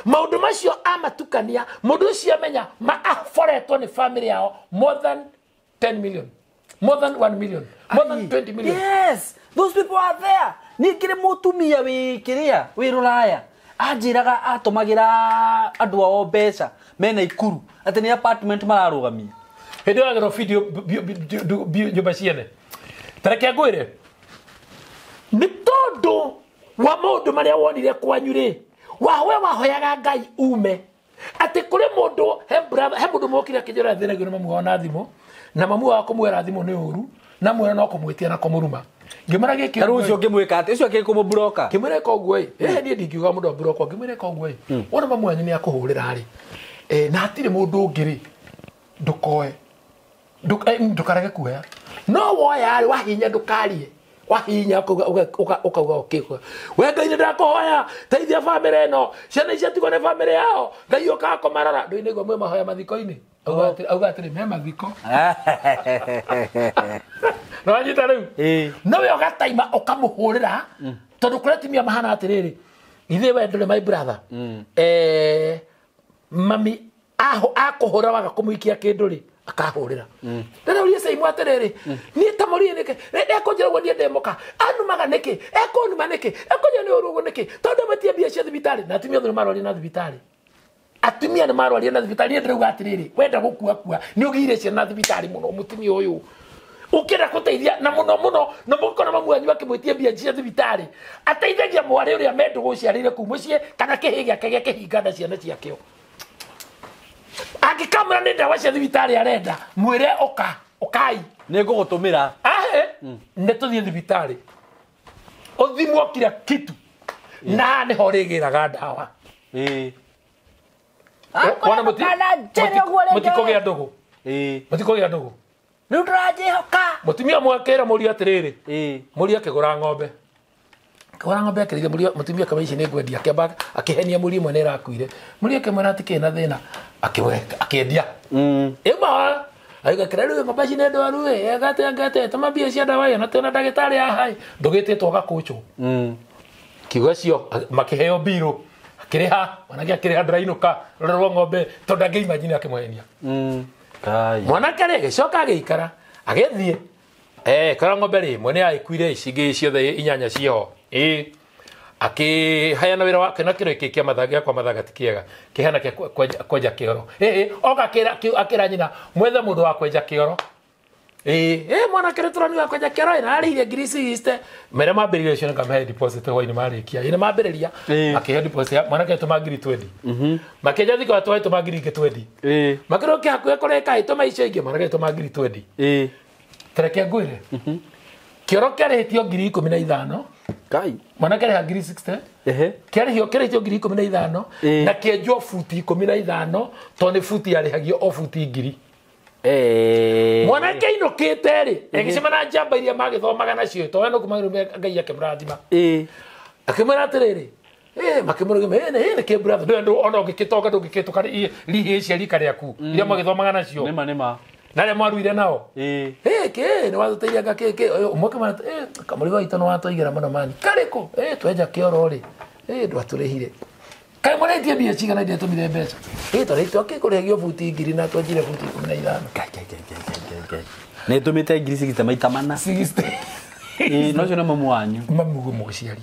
maundu macio amatukania mundu ucio amenya maaforetwo ni family yao more than 10 million more than 1 million more than 20 million yes those people are there ni kire mutumia wi kiria wi Ruraya anjiraga atumagira andu ao mbeca mena ikuru ati ni apartment mararugamia hendo agero video nyumba ciene tareke ngwire ni tondu wa mundu maria wonire kwanyu ri wawe wahoyaga Ngai ume ati kuri mundu he mundu mokira kijora thiragio na mamu ona thimo na mamu wako mwera thimo ni uru na mwera no kumwitia na kumuruma ngimara giki rucio ngimwika ati ucio akikumu broka kimwira ko gwe nie ndingiuga mundu broka ngimwira ko gwe wona mamu anyu ni akuhurira ri na atire mundu ngiri ndukoe ndukarage kuya no woya ri wahinya ndukarie wahinya ukauga ukikwa we Ngai ndakuhoya teithia family no ciana icio tigo ne family yao Ngai ukako marara ndu inigwa mwe mahoya mathiko-ini auga atiri me mathiko no anyita riu no we ugataima ukamuhurira tondu kuria timia mahana atiriri ithe we ndure my brother mami akuhura waga kumuikia kindu ri akahurira ndana uri sai mwaterere ni tamori neke ekonjera gwo ndiende moka anu maganeke ekonu maneke ekonjera ni urugo neke tondu matia bia cia thibitari na atumia ndu marwari na thibitari atumia ni marwari na thibitari ni ndauga atiriri wenda gukua ni ugire cia na thibitari muno mutumia uyu ukira kuteithia na muno no mukona mamu anyu akimwitia bia cia thibitari ateithagia mwari uria mendu guciarire kumucie kana kihigia kege kihingana ciana ciakeo akikamura ni ndawa cia thibitari arenda mwire okai ni ngugutumira ne tuthie thibitari uthimwo kila kitu na ni horigiraga ndawa wana mutikogia ndugu mutikogia ndugu ni ndurajihoka mutumia mwakera muri atiriri muri akigura ng'ombe kora ng'ombe akiriga muri mutumia kama ici ni ngwendia akamba akihenia muri mwe nera akuire muri akemera atikena thina akiendia ema aiga kirero ng'ombe ici ne ndwaru ngate tamabia cia ndawa ya na tena ndagitari ya hai ndugititwo gakucho kiuga cio makiheo biro akiriha mwanake akiriha ndirainuka rorwo ng'ombe tonda nge imagine akimwenia kai mwanake rege coka agikara agethie kora ng'ombe rimwe ni aikuire icingi ciothe inyanya cio akihayana wira wake na kiro ikikia mathaga kwa mathaga tikiega kihana kwenja kioro oka akira nyina mwethe mundu wa kwenja kioro mwana kire turani wa kwenja kioro ina ari ngirisi iste mere mambiriria cio ngamahe deposit ho ina marikia ina mambiriria akihe deposit mwana kire tumagiri 20 makeja thiko atwa tumagiri 20 makiro kia kureka itoma icio ingi mwana kire tumagiri 20 tereke ngwire kioro kiarehitio 15,000 Kai. Mwana kare ha ngiri 60. Kare hiyo 15 na kienjwo futi 15 to ni futi yarihagio o futi ngiri. Mwana keino keteri egicemana njamba iria magithomaga nacio to we no kumarume Ngai yake murathima. Akimara atiriri makimurugime ne ke brother ndo ono gikitoka ndugikituka lihi cia rika riaku iria magithomaga nacio. Nima Nale mwaruire nao ke ni watuteiria ngake umwe kamara kamuri wa itano watoigera muno mani kariko twenja kioro ri ndwaturihire kai mwaretie bia cigana ndia tumire mbeca twareitwo akikurehagio futi ngiri na twanjire futi 15 kai ne tumite ngiri 60 maita mana 60 no cio mamu wanyu mamu muciari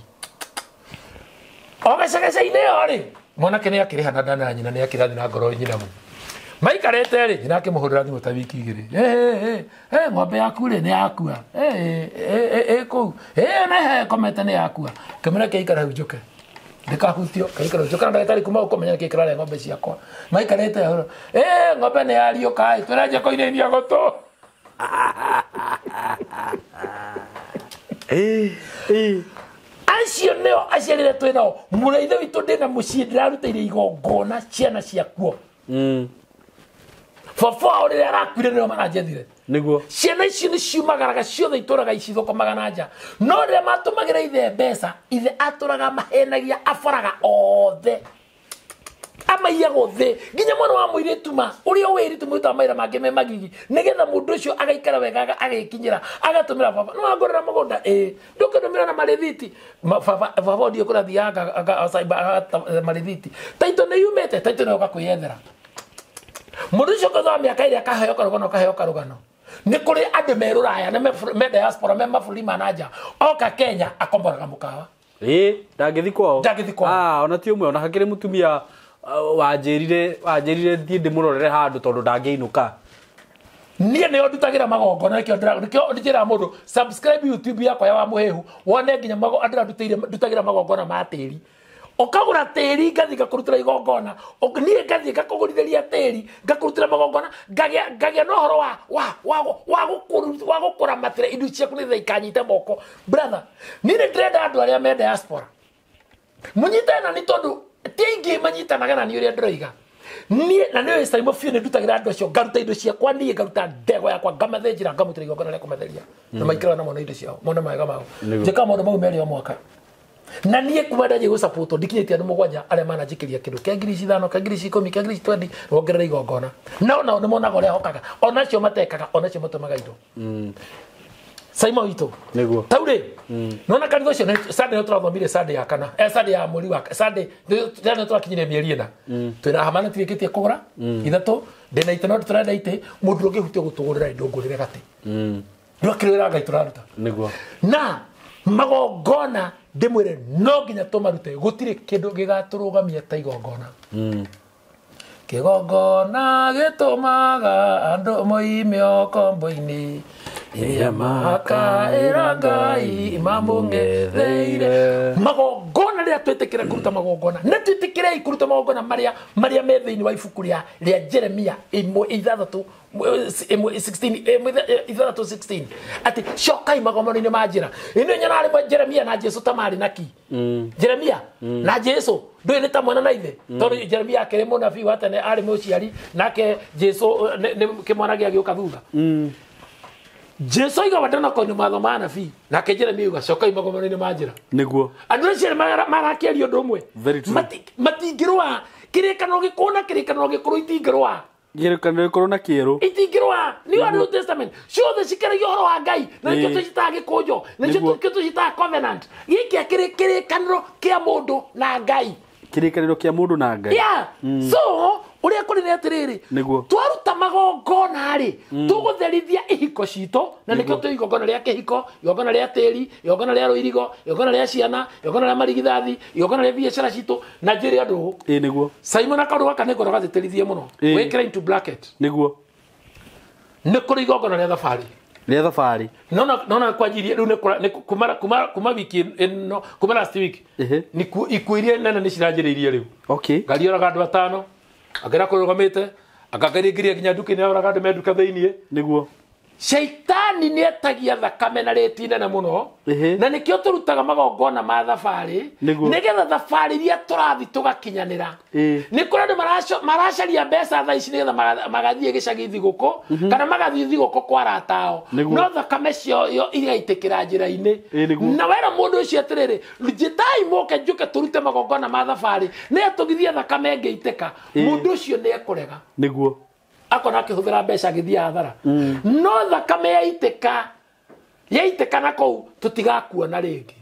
ogacagacaine ori mwana kene akiriha na ndana nyina ne akirathi na ngoro nyina mu maikarete ri nyina akimuhurira thimu ta wiki igiri ng'ombe yaku ri ni yakua ku ne komete ni yakua kamera keikara hujuke ndikahutio keikara hujuka ndagitari kuma ukomenya keikara ri ng'ombe ciakwa maikarete ng'ombe ni yariuka turenje koinenia goto acio neo aciarire twinao muraithe witu ndina mucii ndirarutire igongona ciana ciakuo Fofo ori arakwire nio maranjethire niguo ciana ici ni ciumagaraga ciothe ituraga ici thokomaga na nja no ria matumagira ithe mbeca ithe aturaga mahenagia aforaga othe amaiya gothe nginya mwana wa muiritu ma uria wiritu muta maira make me magigi nigetha mundu ucio agaikara wega agikinyira agatumira baba no agorera magonda ndukenumira na marithiti baba ndio kurathiaga aga marithiti taito ne yumete taito ne ugakwiyethera mundu ucio kathomia kaire akaheo karugano ni kuri andu meruraya na me diaspora me mafuri manager oka Kenya akomboraga mukawa ndagithi kwao ona ti umwe ona hakire mutumia wanjirire thie ndimurorere handu tondu ndangeinuka nie ne ondutagira magongona nikio ndira mundu subscribe YouTube yakwa ya wa muhehu wone nginya ndutagira magongona ma tiri okagura tiri ngathi gakurutira igongona nie ngathi gakuguritheria tiri gakurutira magongona ngagia no horo wa gukura matire indu ciaku ni ikanyite moko brother nire ndrenda andu aria me diaspora munyitana ni tondu tingi manyitanaga na ni uria ndroiga nie na niwe Simon Fio ne ndutagira andu acio ngaruta indo ciakwa nie ngaruta ndego yakwa ngamathejira ngamutira igongona ria kumatheria na maikara na mona indo ciao mona maega mao jeka maundu mau meri o mwaka na nie kumada je gusupport ndikinyetia andu mugwanja aria manajikiria kindu kia ngiri 5 ka ngiri 10 ka ngiri 20 wongerera igongona no ni mona gore hokaga ona cio matekaga ona cio matumaga indo Simon Ito niguo taure nona kanitha cio Sunday turathomire Sunday ya kana Sunday ya muri wa Sunday tena turakinyire mieri ina twina hamana twikitie kugura ithatu ndina itano turenda ite mundu ngihutio gutugurira indo ngurire gati ndwakirira Ngai turaruta niguo na magongona ndimwire no nginya tumarute gutire kindu gigaturugamia ta igongona kigongona gitumaga andu moime okombo-ini iria makaira Ngai mamungetheire magongona ria twetikire kuruta magongona na twetikire kuruta magongona maria me thiini wa ibuku ria Jeremia 16 ati shokai magongona-ini ma njira ino nyana ari Jeremia na Jesu tamari naki Jeremia na Jesu ndui ni ta mwana na ithe tondu Jeremia akiri munabii wa tene ari muciari nake Jesu ni kimwana gia giuka thutha Jesu iga wadana ko ni matho mana fi na Jeremia uga shokai magongona-ini ma njira niguo andu acio marakiario ndu umwe matingirwa kirikano gikuna kirikano gikuru itingirwa Girikano gikuru na kieru itingirwa ni wa New Testament ciothe cikaragia uhoro wa Ngai na nikio tucitaga gikunjo na nikio tucitaga covenant giki kirikano kia mundu na Ngai kirikaniro kia mundu na Ngai so uria kurire atiriri twaruta magongona ri tugutherithia ihiko cito na nikio tu igongona ria kihiko igongona ria tiri igongona ria ruirigo igongona ria ciana igongona ria marigithathi igongona ria biashara cito na njiri andu niguo Simon akaru gaka ni ngoro gathiterithie muno wekira into bracket niguo ni kuri igongona ria thabari nona kwanjirie riu ni kuma wiki ino kuma last week ni ikuirie nene ni ciranjiriirie riu ngari oraga andu atano agera kurugamite akagarigiria ginya nduka-ini oraga andu me nduka thiini niguo Shaitani nietagia thakame na retina na muno na nikio turutaga magongona ma thabari nigetha thabari iria turathi tugakinyanira ni kuri andu maracaria mbeca thaa ici nigetha magathie gicagi thiguko kana magathie thiguko kwa ratao no thakame cio yo igaitikira njira-ini na wera mundu ucio atiriri jitai moke njuke turute magongona ma thabari ni atugithia thakame ngeiteka mundu ucio ni ekurega niguo akona akihuthira mbeca githia hathara no thakame yaiteka na kou tutigakuona ringi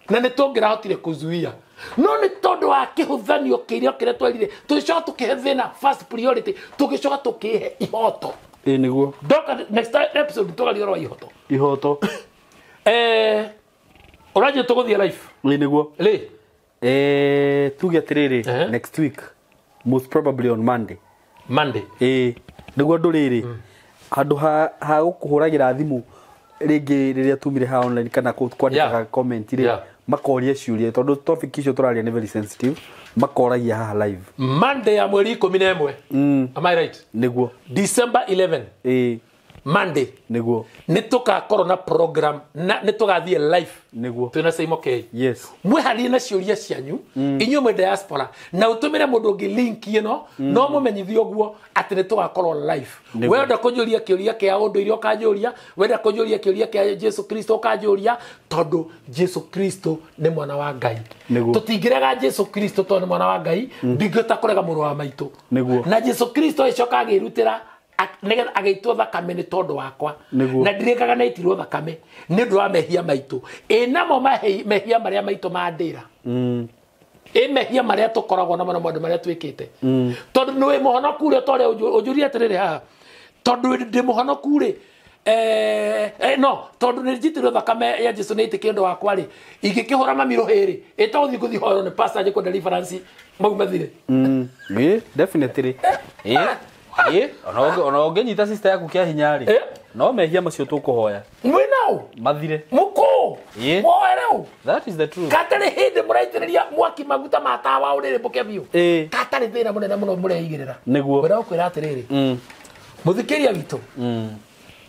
na ni tungirahotire kuzuia no ni tondu wa kihuthanio kiria twelire tugicoka tukihethina first priority tugicoka tukihe ihoto niguo doka next episode tugarirwa ihoto uraje tuguthia live niguo tuge atiriri next week most probably on Monday niguo nduriri handu ha gukuhuragira thimu ringi riria tumire ha online kana kwandika comment ri makoria ciuria tondu topic icio turaria ni very sensitive makoragia haha live Monday ya mweri 11 am I right niguo December 11 Monday niguo nitugakorwo na program nitugathie live niguo twina Saimo K yes mweharie na ciuria cianyu inyuĩ mwe diaspora na utumire mundu ngi link ino no mumenyithio guo ati nitugakorwo live wenda kunjuria kiuria kia unduire ukanjuria wenda kunjuria kiuria kia Jesu Kristo ukanjuria tondu Jesu Kristo ni mwana wa Ngai tutingirega Jesu Kristo tondu mwana wa Ngai ndingita kurega muru wa maitu na Jesu Kristo icoka agirutira nega agaitwo thakame ni tondu wakwa na ndirikaga na itirwo thakame ni ndu wa mehia maitu namo mehia maria maitu mandira mehia maria tukoragwo na maundu maria twikite tondu ni muhonoku ri tore ujuria atiriri ha tondu ndi muhonoku ri no tondu ni jitirwo thakame ya Jesu ni itike ndu wakwa ri ingikihura mamiro hiri itothi kuthi hoyo ni pastor je ko deliverance maumathire definitely ona ungenyita sister yaku kia hinyari no mehia macio tukuhoya mwinao mathire muko moereu that is the truth katari hindi muraitiriria mwaki maguta matawa urire buke biu katari thina munene muno mureigirira niguo wera ukwira atiriri muthikiria witu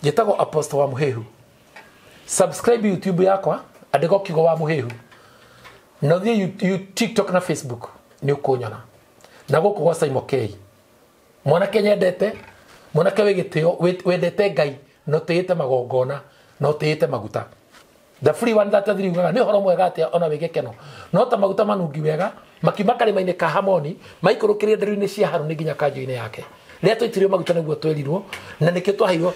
gitago apostle wa Muhehu subscribe YouTube yakwa andiko kigo wa Muhehu no thie TikTok na Facebook ni ukunyona na guku gwa Saimo K mwana Kenya ndete mwana kawe gitio wendete Ngai no teyete magongona no teyete maguta the free one that thiri ugaga ni horo mwega atia ona wigekeno no ta maguta manungi wega makimakari maine ka hamoni maikurukiria nderi-ini cia haru ni nginya kanjo-ini yake ria twitirio maguta niguo twerirwo na nikio twaheirwo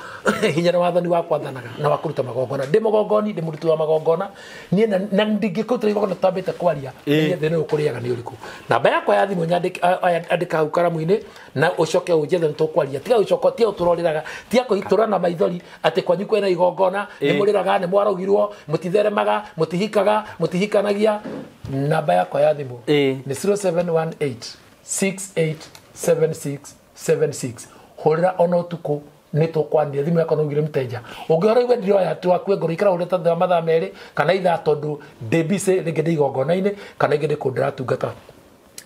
hinya na wathani wa kwathanaga na wakuruta magongona ndi magongoni ndi muruti wa magongona ni na ndingikutra igongona twambite kwaria ni thene ukuriaga ni uriku namba yakwa ya thimu andika hau karamu-ini na ucoke unjethe ntukwaria tiga ucoka tia uturoriraga tia kuhitura na maithori ati kwanyu kwena igongona ni muriraga ni mwarogirwo mutitheremaga mutihikaga mutihikanagia namba yakwa ya thimu ni 0718 687676 horera ono tuko nito kwandie thimu yako nugire mteja ungihora iwe ndio ya tu akwe ngoro ikara ureta thwa matha meri kana itha tondu debise regede igongona-ini kana igede kundira tungata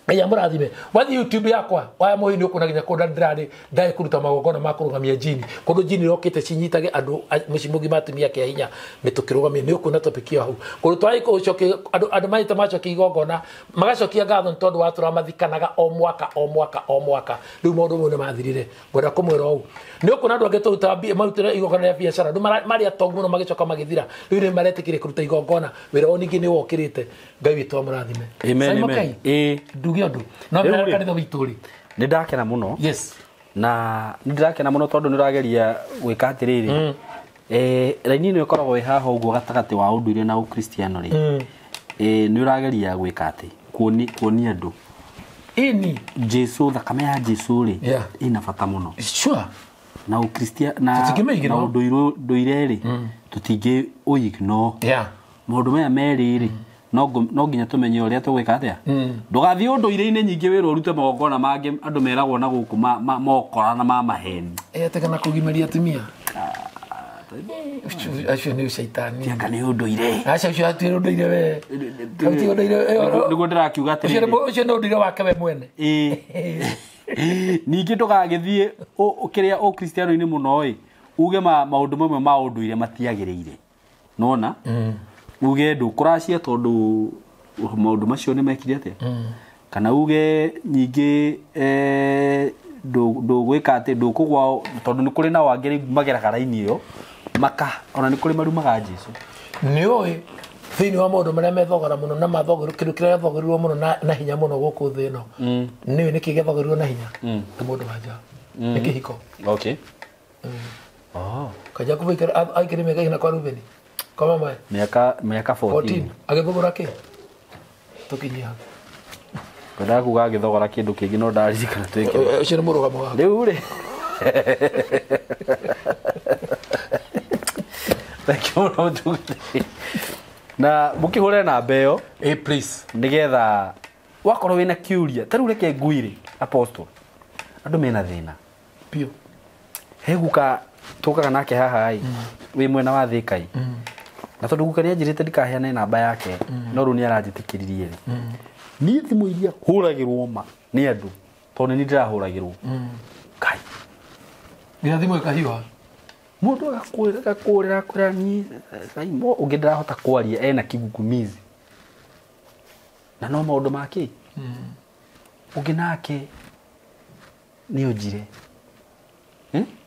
aya murathime wathi YouTube yakwa waya muhini ukunaginya kunda ndirari ndai kuruta magongona makurugamia jini kundu jini rokite cinyitage andu mucimugi matumia kia hinya mitukirugamia ni ukuna topic ya hu kundu twai ko coke andu maita macho kigongona magacokia ngatho tondu watura mathikanaga o mwaka riu maundu mo ne mathirire ngoda kumwira u ni ukuna andu angeturuta marutire igongona ya biashara andu mari atongu muno magicoka magithira riu ni maretikire kuruta igongona wira oningi ni wokirite Ngai witu amurathime amen Ndu no mera kanitha wituri ni ndakena muno yes na ni ndakena muno tondu ni urageria gwika atiriri raini ni ukoragwo wi haha uguo gatagati wa unduire na ukristiano ri ni urageria gwika ati kuoni andu ini Jesu thakame ya Jesu ri ina bata muno sure na ukristiano na unduire ri tutingi uigno maundu maya meri ri no nginya tumenye uria tugwika atia ndugathie unduire-ini nyingi wira urute magongona mangi andu meragwo na guku mokora na mamaheni tegana kugimeria atumia acio ni shaitani tianga ni unduire acio ati unduire we ati unduire niguo ndirakiuga atiri acio ni unduire wake we mwene ningi ndugagithie ukiria ukristiano-ini muno uge maundu mamwe ma unduire matiagiriire nona uge ndukuracia tondu maundu macio ni mekire atia kana uge nyingi ndugwika ati ndukugwa tondu ni kuri na wangeri magera karaini iyo maka ona ni kuri marumaga Jesu ni oi thini wa maundu maria methogora muno na mathogoro kindu kiria gethogorirwo muno na hinya muno guku thi no ni niki gethogorirwo na hinya ni mundu wanja ni kihiko okay kaja kuvikira aikire mega ina kwa Rubeni kama mama miaka 14 agithogora ki tukinyia kada kuga agithogora kindu kingi no ndaririkana twike ucio ni murugamo wako riu ri na mukihore na mbeo please nigetha wakorwo wina kiuria taru reke nguire apostle andu mena thina pio heguka tukaga nake haha ai wi mwena wa thikai na tondu guka ni anjirite ndikaheane namba yake no ru ni aranjitikiririe ri ni thimu iria huragirwo ma ni andu tondu ni ndirahuragirwo kai ni thimu ikahiwa mundu agakurira ni saimo ungidirahota kwaria ena kigugumizi na no maundu make uginake ni ujire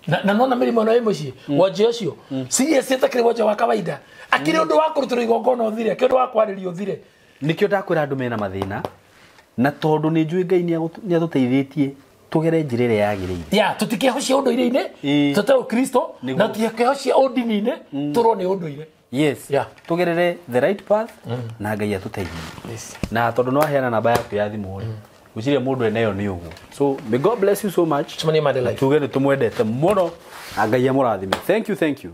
na nona mirimo na emoji waje ucio serious etakire waje wa kawaida akire undu wa kurutira igongona uthire kindu wa kwariria uthire nikio ndakwira andu mena mathina na tondu ni njui Ngai ni atuteithetie tugere njirire yagiriire ya tutikehocia unduire-ine tutau Kristo na tutikehocia undini-ine turo ni unduire yes tugerere the right path na Ngai atuteithie na tondu no aheana namba yaku ya thimu ucirie mundu eneyo ni uguo so may God bless you so much tumani madela tuge ni tumwendete muno na Ngai amurathime thank you